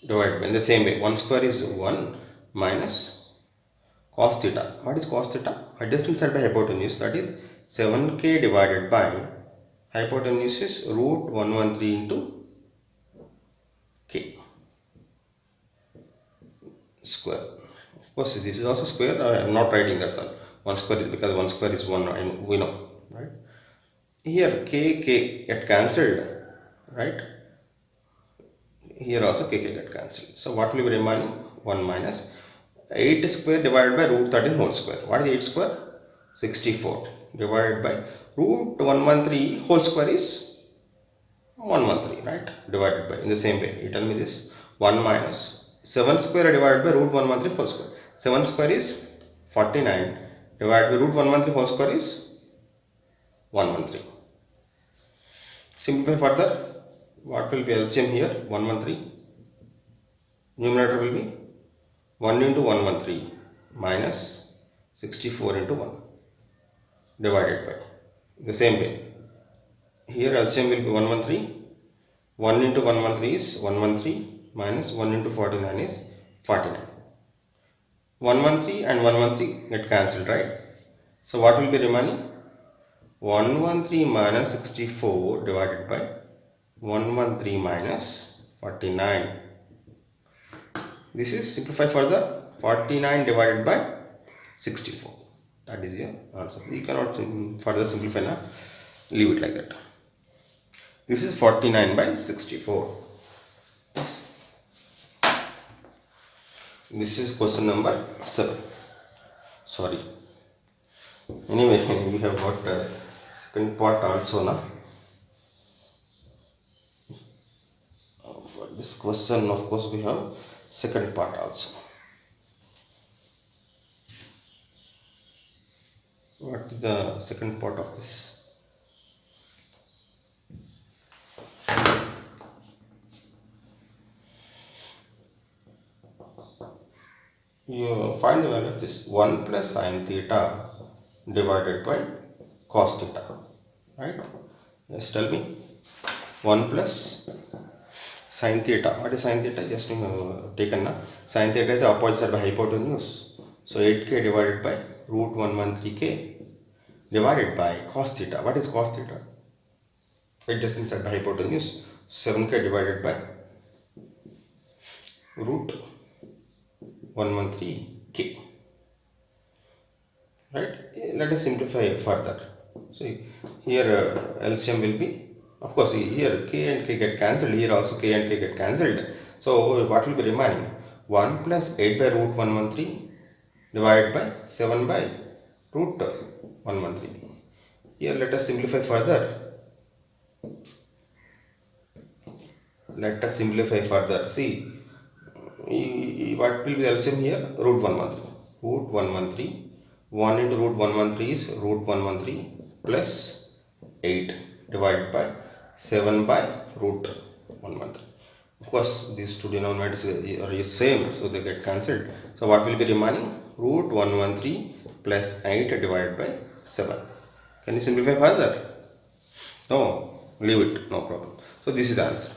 Divided by, in the same way, 1 square is 1 minus cos theta. What is cos theta? Adjacent side by hypotenuse, that is 7k divided by hypotenuse is root 113 into k square. Of course, this is also square. I am not writing that, sir. 1 square is because 1 square is 1, we know, right? Here k get cancelled, right? Here also k get cancelled. So what will be remaining? 1 minus 8 square divided by root 13 whole square. What is 8 square? 64 divided by root 113 whole square is 113, right? Divided by, in the same way, you tell me this, 1 minus 7 square divided by root 113 whole square. 7 square is 49 divided by root 113 whole square is 113. Simplify further. What will be LCM here? 113. Numerator will be 1 into 113 minus 64 into 1 divided by, the same way. Here LCM will be 113. 1 into 113 is 113 minus 1 into 49 is 49. 113 and 113 get cancelled, right? So what will be remaining? 113 minus 64 divided by 113 minus 49. This is simplify further. 49 divided by 64. That is your answer. You cannot further simplify now. Leave it like that. This is 49 by 64. Yes. This is question number 7. Sorry. Anyway, we have got second part also now. For this question, of course, we have second part also. What is the second part of this? You find the value of this 1 plus sin theta divided by cos theta, right? Yes, tell me. 1 plus sin theta. What is sin theta? Just taken now. Sin theta is the opposite side by hypotenuse. So 8k divided by root 113k divided by cos theta. What is cos theta? Adjacent side by hypotenuse. 7k divided by root 113k. Right? Let us simplify further. See, here LCM will be, of course, here k and k get cancelled. Here also k and k get cancelled. So what will be remaining? 1 plus 8 by root 113 divided by 7 by root 113. Here let us simplify further. Let us simplify further. See, what will be LCM here? Root 113. Root 113. 1 into root 113 is root 113 plus 8 divided by 7 by root 113. Of course, these two denominators are same, so they get cancelled. So what will be remaining? Root 113 plus 8 divided by 7. Can you simplify further? No, leave it, no problem. So this is the answer.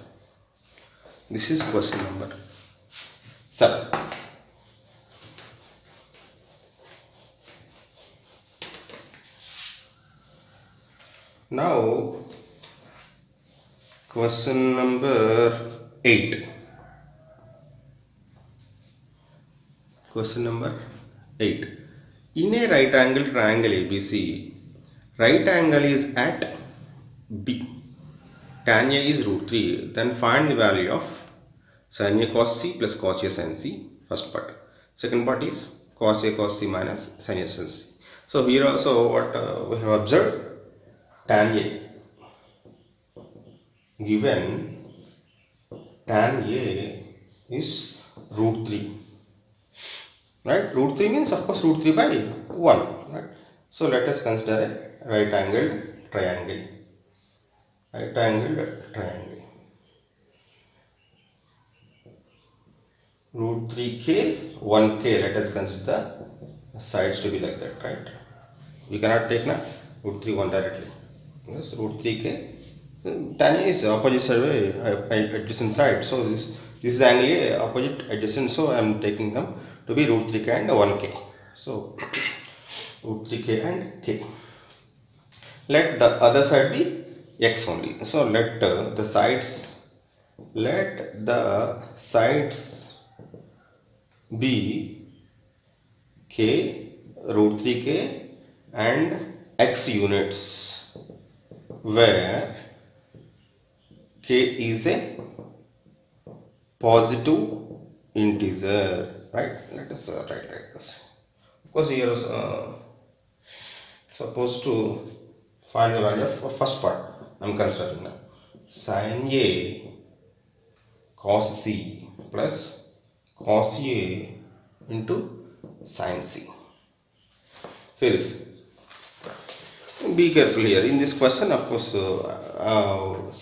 This is question number 7. Now, question number 8. Question number 8. In a right angle triangle ABC, right angle is at B. Tan A is root 3. Then find the value of sin A cos C plus cos A sin C. First part. Second part is cos A cos C minus sin A sin C. So here also what we have observed, tan A, given tan A is root 3, right? Root 3 means, of course, root 3 by 1, right? So let us consider a right angled triangle. Right angled triangle. Root 3k, 1k, let us consider the sides to be like that, right? We cannot take now root 3 1 directly. Yes, root 3k. Tan A is opposite side, adjacent side. So this is angle A, opposite adjacent. So I am taking them to be root 3k and 1k. So root 3k and k. Let the other side be x only. So let the sides be k, root 3k and x units, where k is a positive integer, right? Let us write like this. Of course, here is supposed to find the value of first part. I am considering now sin a cos c plus cos a into sin c. See this. Be careful here. In this question, of course,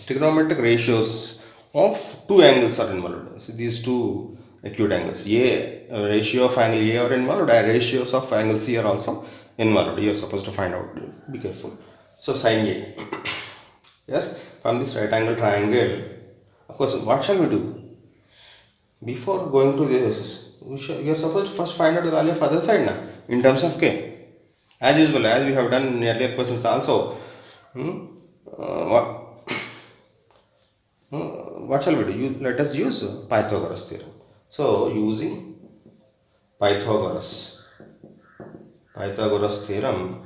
trigonometric ratios of two angles are involved. So these two acute angles, ratio of angle A are involved, and ratios of angle C are also involved. You are supposed to find out. Be careful. So sin A. Yes, from this right angle triangle. Of course, what shall we do? Before going to this, you are supposed to first find out the value of other side now in terms of k. As usual, as we have done in earlier questions also. What shall we do? Let us use Pythagoras theorem. So using Pythagoras theorem,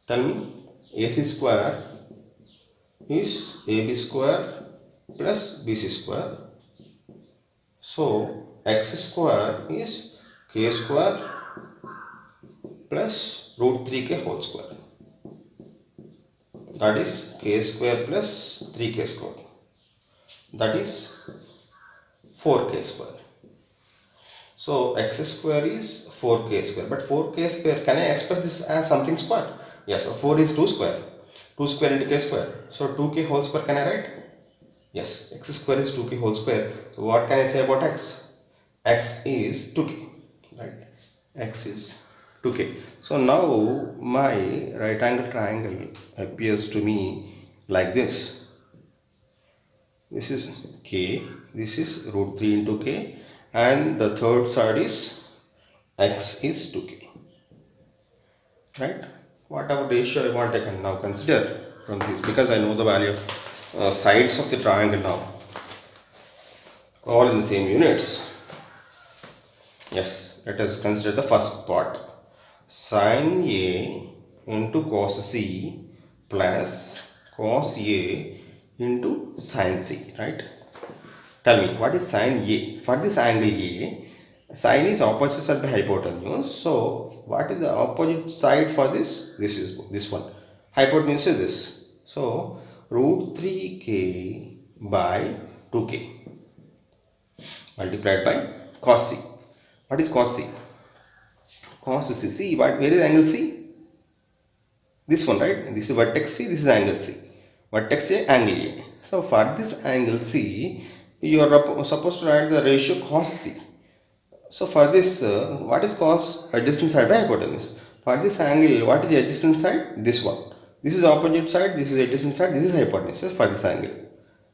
tell me, AC square is AB square plus BC square. So x square is k square plus root 3k whole square. That is k square plus 3k square. That is 4k square. So x square is 4k square. But 4k square, can I express this as something square? Yes, so 4 is 2 square. 2 square into k square. So 2k whole square, can I write? Yes, x square is 2k whole square. So what can I say about x? X is 2k. Right? X is 2k. So now my right angle triangle appears to me like this. This is k, this is root 3 into k, and the third side is x is 2k. Right? Whatever ratio I want, I can now consider from this, because I know the value of sides of the triangle now, all in the same units. Yes, let us consider the first part. Sin A into cos C plus cos A into sin C, right? Tell me, what is sin A? For this angle A, sin is opposite side by hypotenuse. So what is the opposite side for this? This is this one. Hypotenuse is this. So root 3k by 2k multiplied by cos C. What is cos C? Cos C. See, where is angle C? This one, right? This is vertex C, this is angle C. Vertex A, angle A. So for this angle C, you are supposed to write the ratio cos C. So for this, what is cos? Adjacent side by hypotenuse. For this angle, what is the adjacent side? This one. This is opposite side, this is adjacent side, this is hypotenuse for this angle.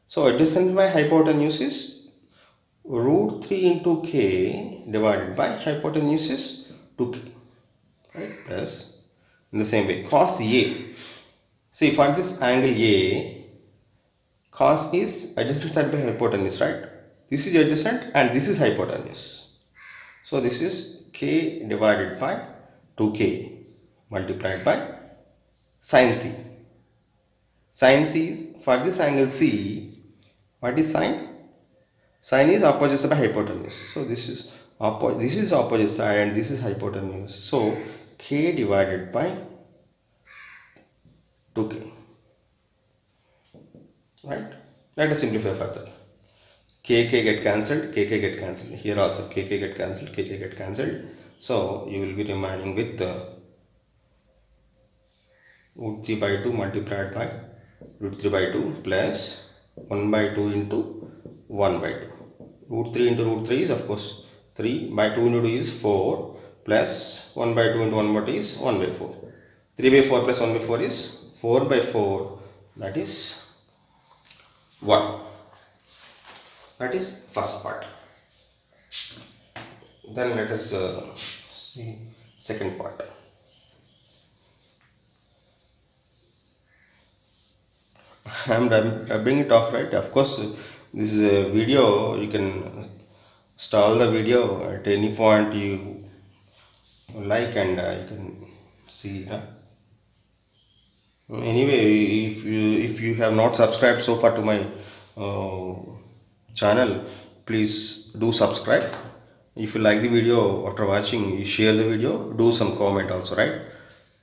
So adjacent by hypotenuse is root 3 into k divided by hypotenuse is 2k. Right? Plus, in the same way, cos A. See, for this angle A, cos is adjacent side by hypotenuse, right? This is adjacent and this is hypotenuse. So this is k divided by 2k multiplied by sin C. Sin C is, for this angle C, what is sin? Sin is opposite side by hypotenuse. So this is opposite side and this is hypotenuse. So k divided by 2k. Right? Let us simplify further. K get cancelled, K get cancelled. Here also K get cancelled, K get cancelled. So you will be remaining with root 3 by 2 multiplied by root 3 by 2 plus 1 by 2 into 1 by 2. Root 3 into root 3 is, of course, 3 by 2 into 2 is 4 plus 1 by 2 into 1 by 2 is 1 by 4. 3 by 4 plus 1 by 4 is 4 by 4, that is 1. That is first part. Then let us see second part. I'm rubbing it off, right? Of course, this is a video. You can stall the video at any point you like, and you can see. Anyway, if you have not subscribed so far to my uh, channel, please do subscribe. If you like the video after watching, you share the video. Do some comment also, right?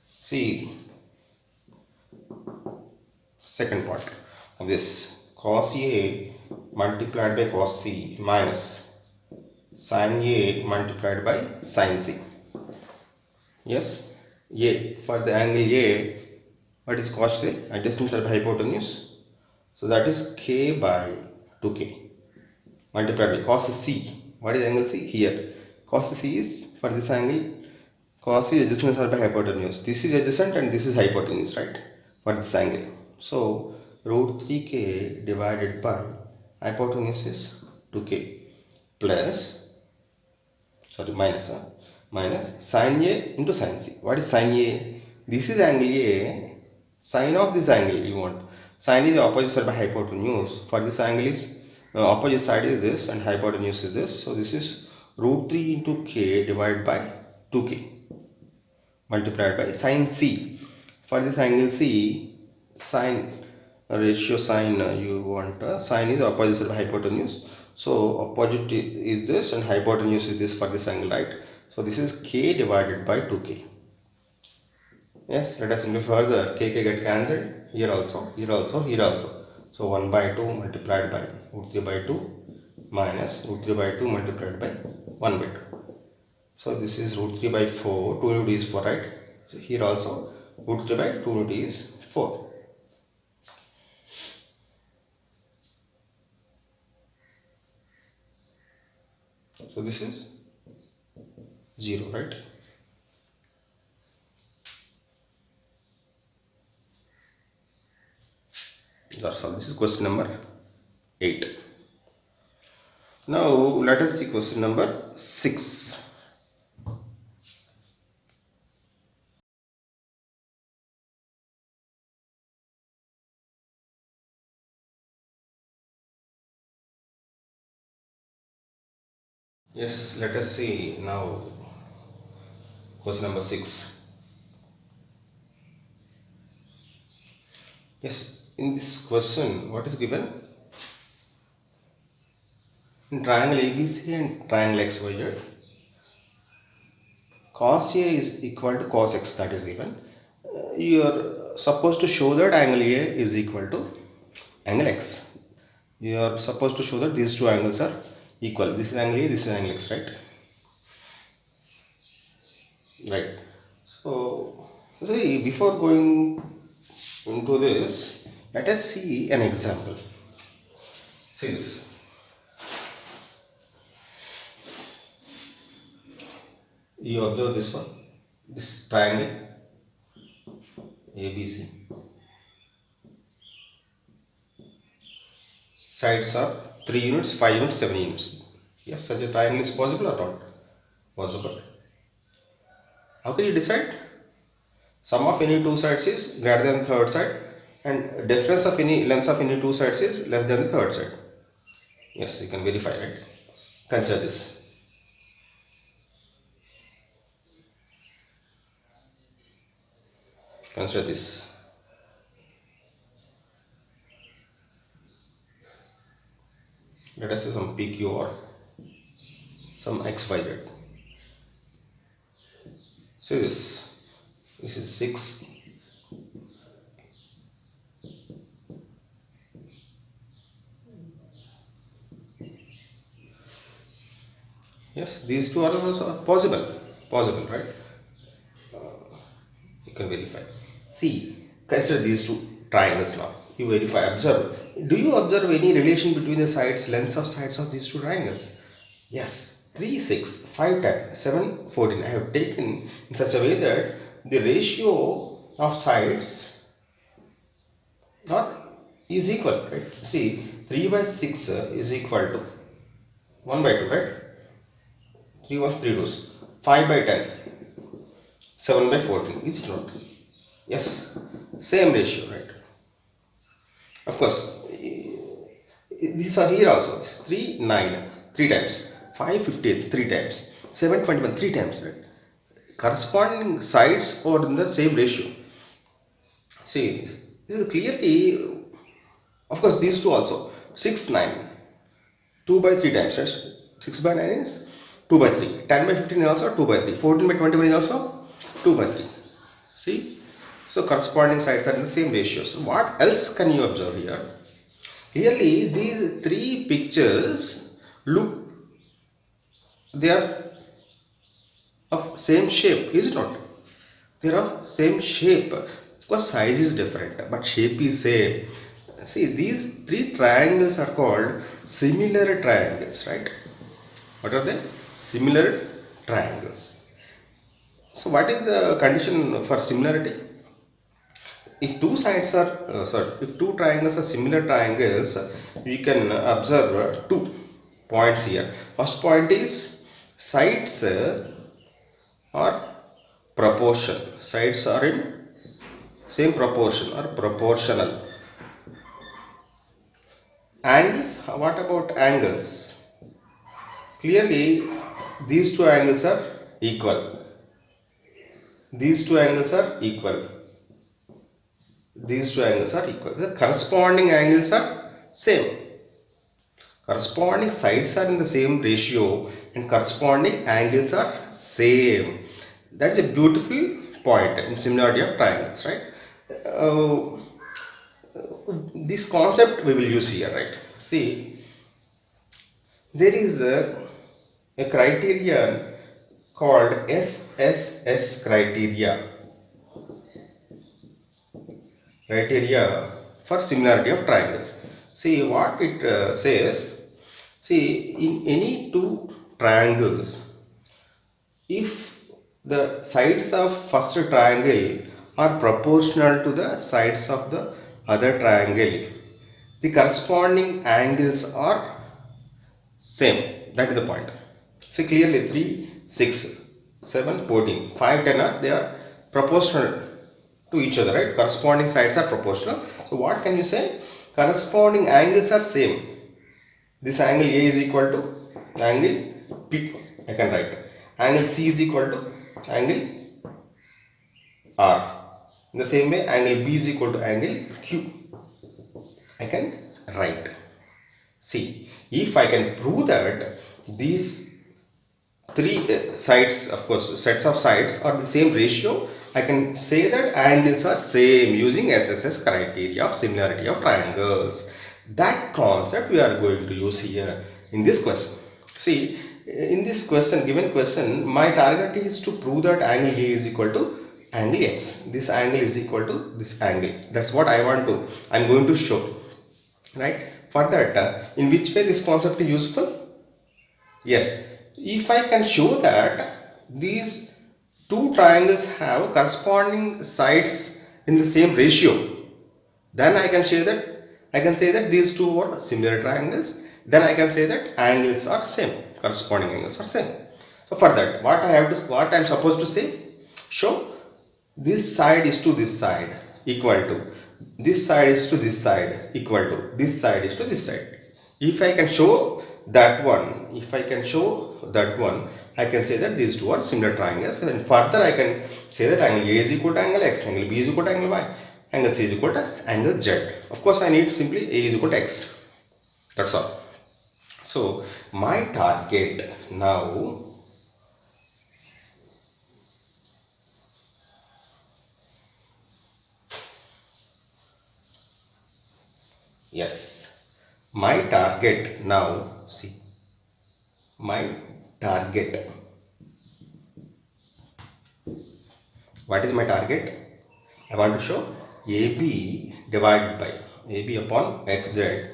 See, second part of this, cos A multiplied by cos C minus sin A multiplied by sin C. Yes, A, for the angle A, what is cos A? Adjacent side by hypotenuse. So that is K by 2K multiplied by cos C. What is angle C? Here. Cos C is, for this angle, cos is adjacent side by hypotenuse. This is adjacent and this is hypotenuse, right? For this angle. So root 3K divided by hypotenuse is 2K plus, sorry, minus sin A into sin C. What is sin A? This is angle A. Sine of this angle you want. Sine is the opposite side by hypotenuse. For this angle is opposite side is this and hypotenuse is this. So this is root 3 into K divided by 2K multiplied by sin C. For this angle C, sine ratio sine you want sine is opposite side by hypotenuse. So opposite is this and hypotenuse is this for this angle, right? So this is K divided by 2K. Yes, let us simplify further. K get cancelled. Here also, here also, here also. So 1 by 2 multiplied by root 3 by 2 minus root 3 by 2 multiplied by 1 by 2. So this is root 3 by 4. 2 unit is 4, right? So here also root 3 by 2 unit is 4. So this is 0, right? That's all. This is question number 8. Now let us see question number 6. Yes, let us see now question number 6. Yes, in this question, what is given? In triangle ABC and triangle XYZ, cos A is equal to cos X, that is given. You are supposed to show that angle A is equal to angle X. You are supposed to show that these two angles are equal. This is angle A, this is angle X, right? Right. So, see, before going into this, let us see an example. See this. You observe this one, this triangle ABC. Sides are 3 units, 5 units, 7 units. Yes, such a triangle is possible or not? Possible. How can you decide? Sum of any two sides is greater than third side and difference of any length of any two sides is less than the third side. Yes, you can verify, right? Consider this. Consider this. Let us say some PQ or some XYZ. See this. This is 6. Yes, these two are also possible. Possible, right? You can verify. See, consider these two triangles now. You verify, observe. Do you observe any relation between the sides, lengths of sides of these two triangles? Yes, 3, 6, 5, 10, 7, 14. I have taken in such a way that the ratio of sides is equal, right? See, 3 by 6 is equal to 1 by 2, right? 3 ones, 3 twos. 5 by 10. 7 by 14. Is it not? Yes. Same ratio, right? Of course. These are here also. 3, 9. 3 times. 5, 15. 3 times. 7, 21. 3 times, right? Corresponding sides are in the same ratio. See, this is clearly, of course, these two also. 6, 9. 2 by 3 times, right? 6 by 9 is 2 by 3. 10 by 15 is also 2 by 3. 14 by 21 is also 2 by 3. See? So corresponding sides are in the same ratios. What else can you observe here? Clearly, these three pictures look, they are of same shape, is it not? They are of same shape. Of course, size is different, but shape is same. See, these three triangles are called similar triangles, right? What are they? Similar triangles. So, what is the condition for similarity? If two sides are, if two triangles are similar triangles, we can observe 2 points here. First point is sides are proportion. Sides are in same proportion or proportional. Angles, what about angles? Clearly, these two angles are equal. These two angles are equal. These two angles are equal. The corresponding angles are same. Corresponding sides are in the same ratio and corresponding angles are same. That is a beautiful point in similarity of triangles, right? This concept we will use here, right? See, there is a criterion called SSS criteria for similarity of triangles. See what it says. See, in any two triangles, if the sides of first triangle are proportional to the sides of the other triangle, the corresponding angles are same. That is the point. See clearly 3, 6, 7, 14, 5, 10 are, they are proportional to each other, right? Corresponding sides are proportional. So what can you say? Corresponding angles are same. This angle A is equal to angle P. I can write. Angle C is equal to angle R. In the same way, angle B is equal to angle Q. I can write. See, if I can prove that these three sides, of course, sets of sides are the same ratio, I can say that angles are same using SSS criteria of similarity of triangles. That concept we are going to use here in this question. See, in this question, given question, my target is to prove that angle A is equal to angle X. This angle is equal to this angle. That's what I am going to show. Right? For that, in which way this concept is useful? Yes. If I can show that these two triangles have corresponding sides in the same ratio, then I can say that these two are similar triangles. Then I can say that angles are same, corresponding angles are same. So for that, what I am supposed to say? Show this side is to this side equal to this side is to this side equal to this side is to this side. If I can show that one, I can say that these two are similar triangles, and further I can say that angle A is equal to angle X, angle B is equal to angle Y, angle C is equal to angle Z. Of course, I need simply A is equal to X. That's all. So my target now, yes, my target now, see, my target. What is my target? I want to show AB divided by AB upon XZ,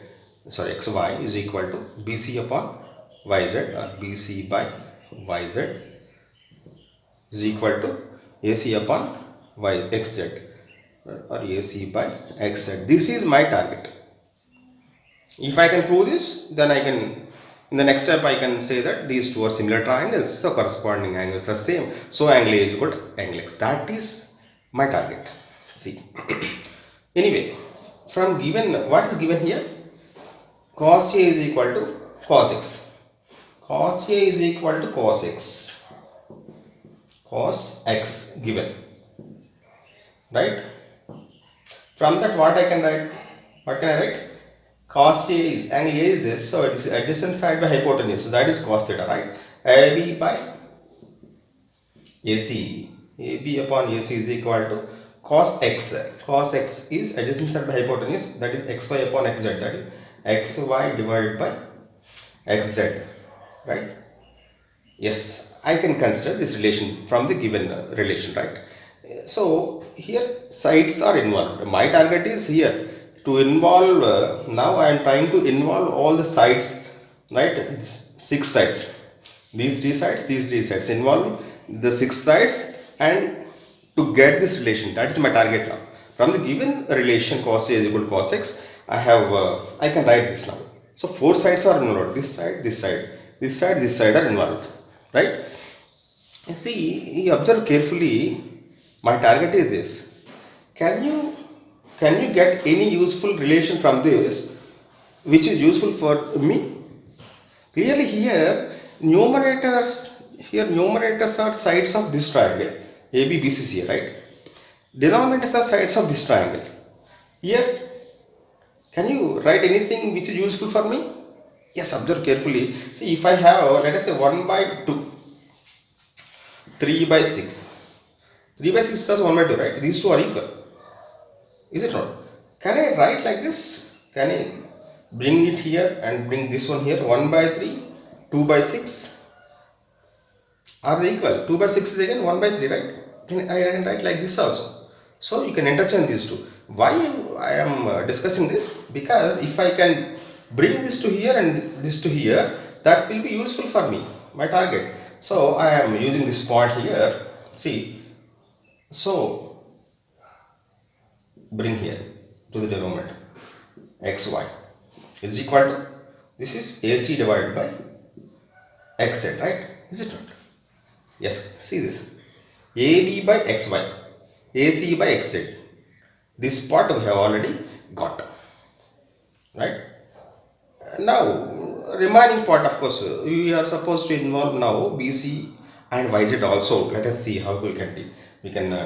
sorry, XY is equal to BC upon YZ, or BC by YZ is equal to AC upon XZ, or AC by XZ. This is my target. If I can prove this, then I can In the next step, I can say that these two are similar triangles, so corresponding angles are same. So angle A is equal to angle X. That is my target. See. Anyway, from given, what is given here? Cos A is equal to cos X. Cos A is equal to cos X. Cos X given. Right? From that, what I can write? What can I write? Cos A is, angle A is this, so it is adjacent side by hypotenuse, so that is cos theta, right? AB by AC, AB upon AC is equal to cos X. Cos X is adjacent side by hypotenuse, that is XY upon XZ, that is XY divided by XZ, right? Yes, I can consider this relation from the given relation, right? So here sides are involved. My target is here to involve, now I am trying to involve all the sides, right? 6 sides, these three sides, involve the 6 sides, and to get this relation, that is my target now. From the given relation cos A is equal to cos X, I can write this now. So 4 sides are involved, this side, this side, this side, this side are involved, right? See, you observe carefully, my target is this. Can you get any useful relation from this which is useful for me? Clearly here numerators are sides of this triangle ABBCC, right? Denominators are sides of this triangle. Here, can you write anything which is useful for me? Yes, observe carefully. See, if I have, let us say 1 by 2, 3 by 6. 3 by 6 plus 1 by 2, right? These two are equal. Is it not? Can I write like this? Can I bring it here and bring this one here? 1 by 3, 2 by 6. Are they equal? 2 by 6 is again 1 by 3, right? I can write like this also. So you can interchange these two. Why I am discussing this? Because if I can bring this to here and this to here, that will be useful for me, my target. So I am using this point here. See, so bring here to the denominator xy is equal to, this is AC divided by XZ, right? Is it not? Yes, see this, AB by XY, AC by XZ. This part we have already got, right? Now remaining part, of course, we are supposed to involve now BC and YZ also. Let us see how we can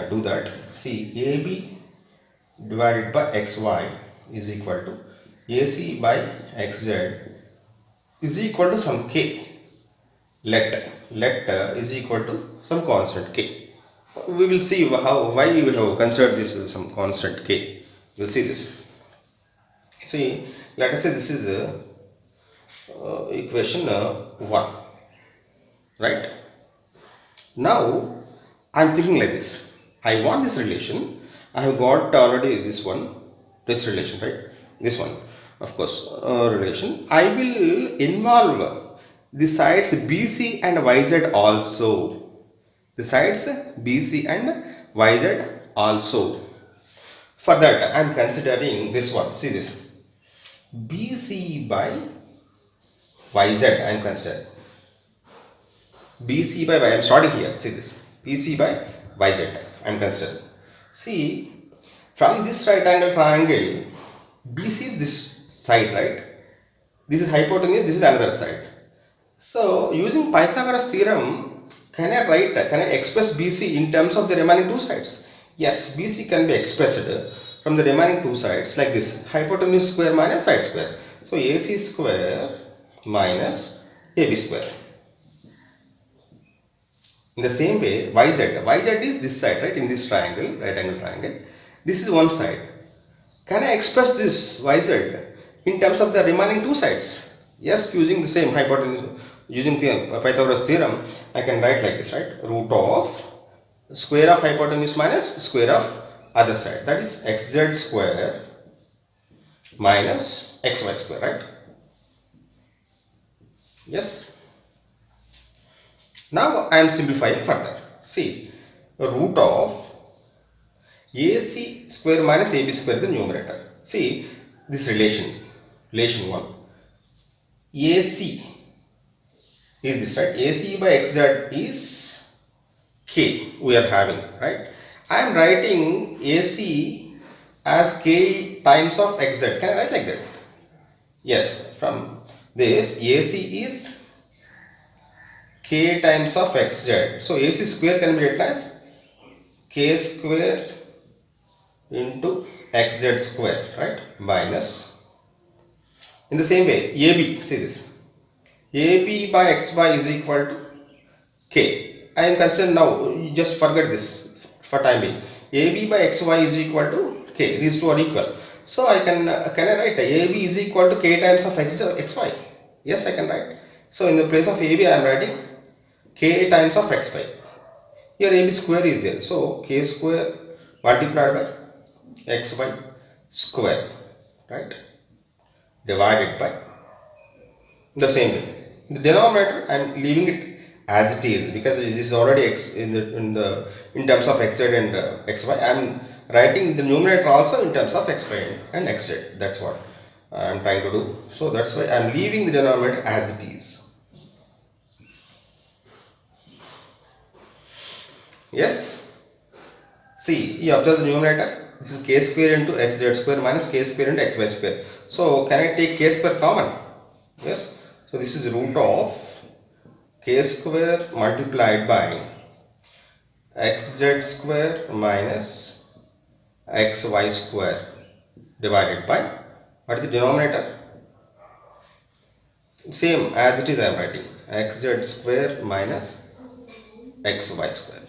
do that. See, AB divided by XY is equal to AC by XZ is equal to some K. Let is equal to some constant K. We will see why we have considered this as some constant K. We will see this. See, let us say this is equation 1, right? Now I am thinking like this. I want this relation. I have got already this relation, right? This one, of course, relation. I will involve the sides BC and YZ also. The sides BC and YZ also. For that, I am considering this one. See this, BC by YZ. I am considering BC by Y. I am starting here. See this, BC by YZ. I am considering. See, from this right angle triangle, BC is this side, right? This is hypotenuse, this is another side. So, using Pythagoras theorem, can I express BC in terms of the remaining two sides? Yes, BC can be expressed from the remaining two sides like this, hypotenuse square minus side square. So, AC square minus AB square. In the same way, YZ is this side, right, in this triangle, right angle triangle. This is one side. Can I express this YZ in terms of the remaining two sides? Yes, using the same hypotenuse, using the Pythagoras theorem, I can write like this, right? Root of square of hypotenuse minus square of other side, that is XZ square minus XY square, right? Yes. Now I am simplifying further. See, root of AC square minus AB square, the numerator. See this relation 1. AC is this, right? AC by XZ is K we are having, right? I am writing AC as K times of XZ. Can I write like that? Yes, from this AC is K times of XZ. So AC square can be written as K square into XZ square, right? Minus, in the same way, AB, see this, AB by XY is equal to K. I am considering now, just forget this for time being. AB by XY is equal to K. These two are equal. So I can I write AB is equal to K times of XY? Yes, I can write. So in the place of AB, I am writing K times of XY. Here AB square is there. So K square multiplied by XY square, right? Divided by the same way. The denominator I am leaving it as it is because this is already x in terms of xz and xy. I am writing the numerator also in terms of xy and xz. That's what I am trying to do. So that's why I am leaving the denominator as it is. Yes. See, you observe the numerator. This is k square into xz square minus k square into xy square. So can I take k square common? Yes. So this is root of k square multiplied by xz square minus xy square divided by, what is the denominator? Same as it is I am writing, xz square minus xy square.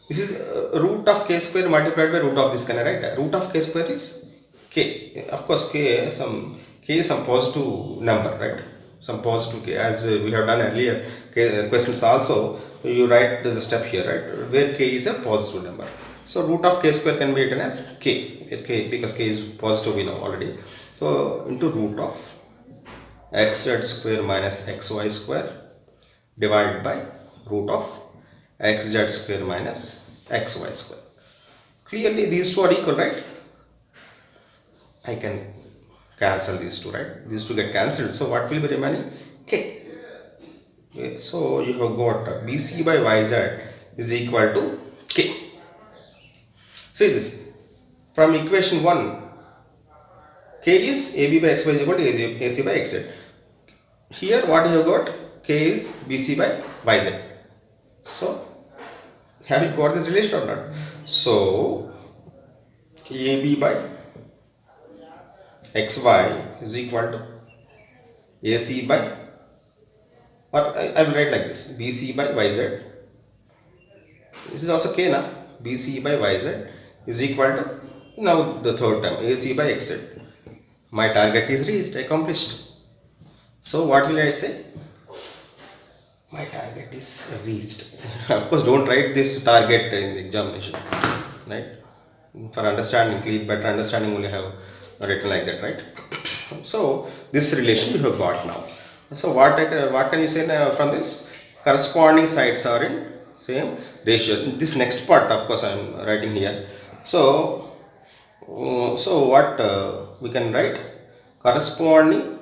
This is root of k square multiplied by root of this. Can I write? Root of k square is k. Of course, k is some positive number, right? Some positive k, as we have done earlier questions also. You write the step here, right? Where k is a positive number. So root of k square can be written as k because k is positive, we know already. So into root of xz square minus xy square divided by root of xz square minus xy square. Clearly these two are equal, right? I can cancel these two, right? These two get cancelled. So what will be remaining? K. Okay, so you have got BC by YZ is equal to K. See this. From equation 1, K is AB by XY is equal to AC by XZ. Here what you have got? K is BC by YZ. So have you got this relation or not? So AB by XY is equal to AC by, or I will write like this, BC by YZ. This is also K now. BC by YZ is equal to, now the third term, AC by XZ. My target is reached, accomplished. So what will I say? My target is reached. Of course, don't write this target in the examination, right? For understanding, better understanding, only have written like that, right? So this relation you have got now. So what can you say from this? Corresponding sides are in same ratio. This next part, of course, I am writing here. So what we can write? Corresponding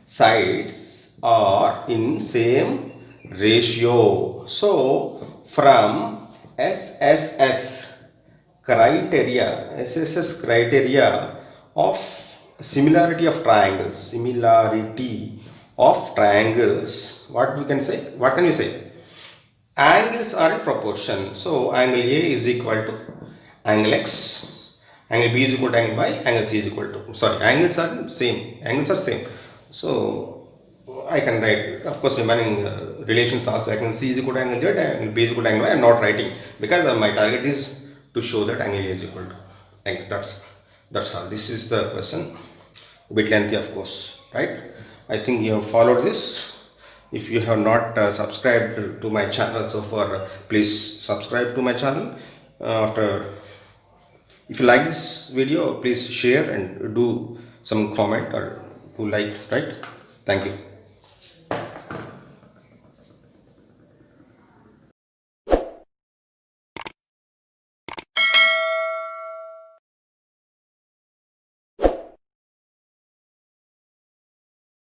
sides are in same ratio. So from SSS criteria of similarity of triangles, what we can say? What can we say? Angles are in proportion. So angle A is equal to angle X, angle B is equal to angle Y, angle C is equal to, sorry, angles are same. So I can write, of course, remaining relations also. I can C is equal to angle Z, angle B is equal to angle Y. I am not writing because my target is to show that angle A is equal to X. That's all. This is the question. A bit lengthy, of course, right? I think you have followed this. If you have not subscribed to my channel so far, please subscribe to my channel. If you like this video, please share and do some comment or do like, right? Thank you.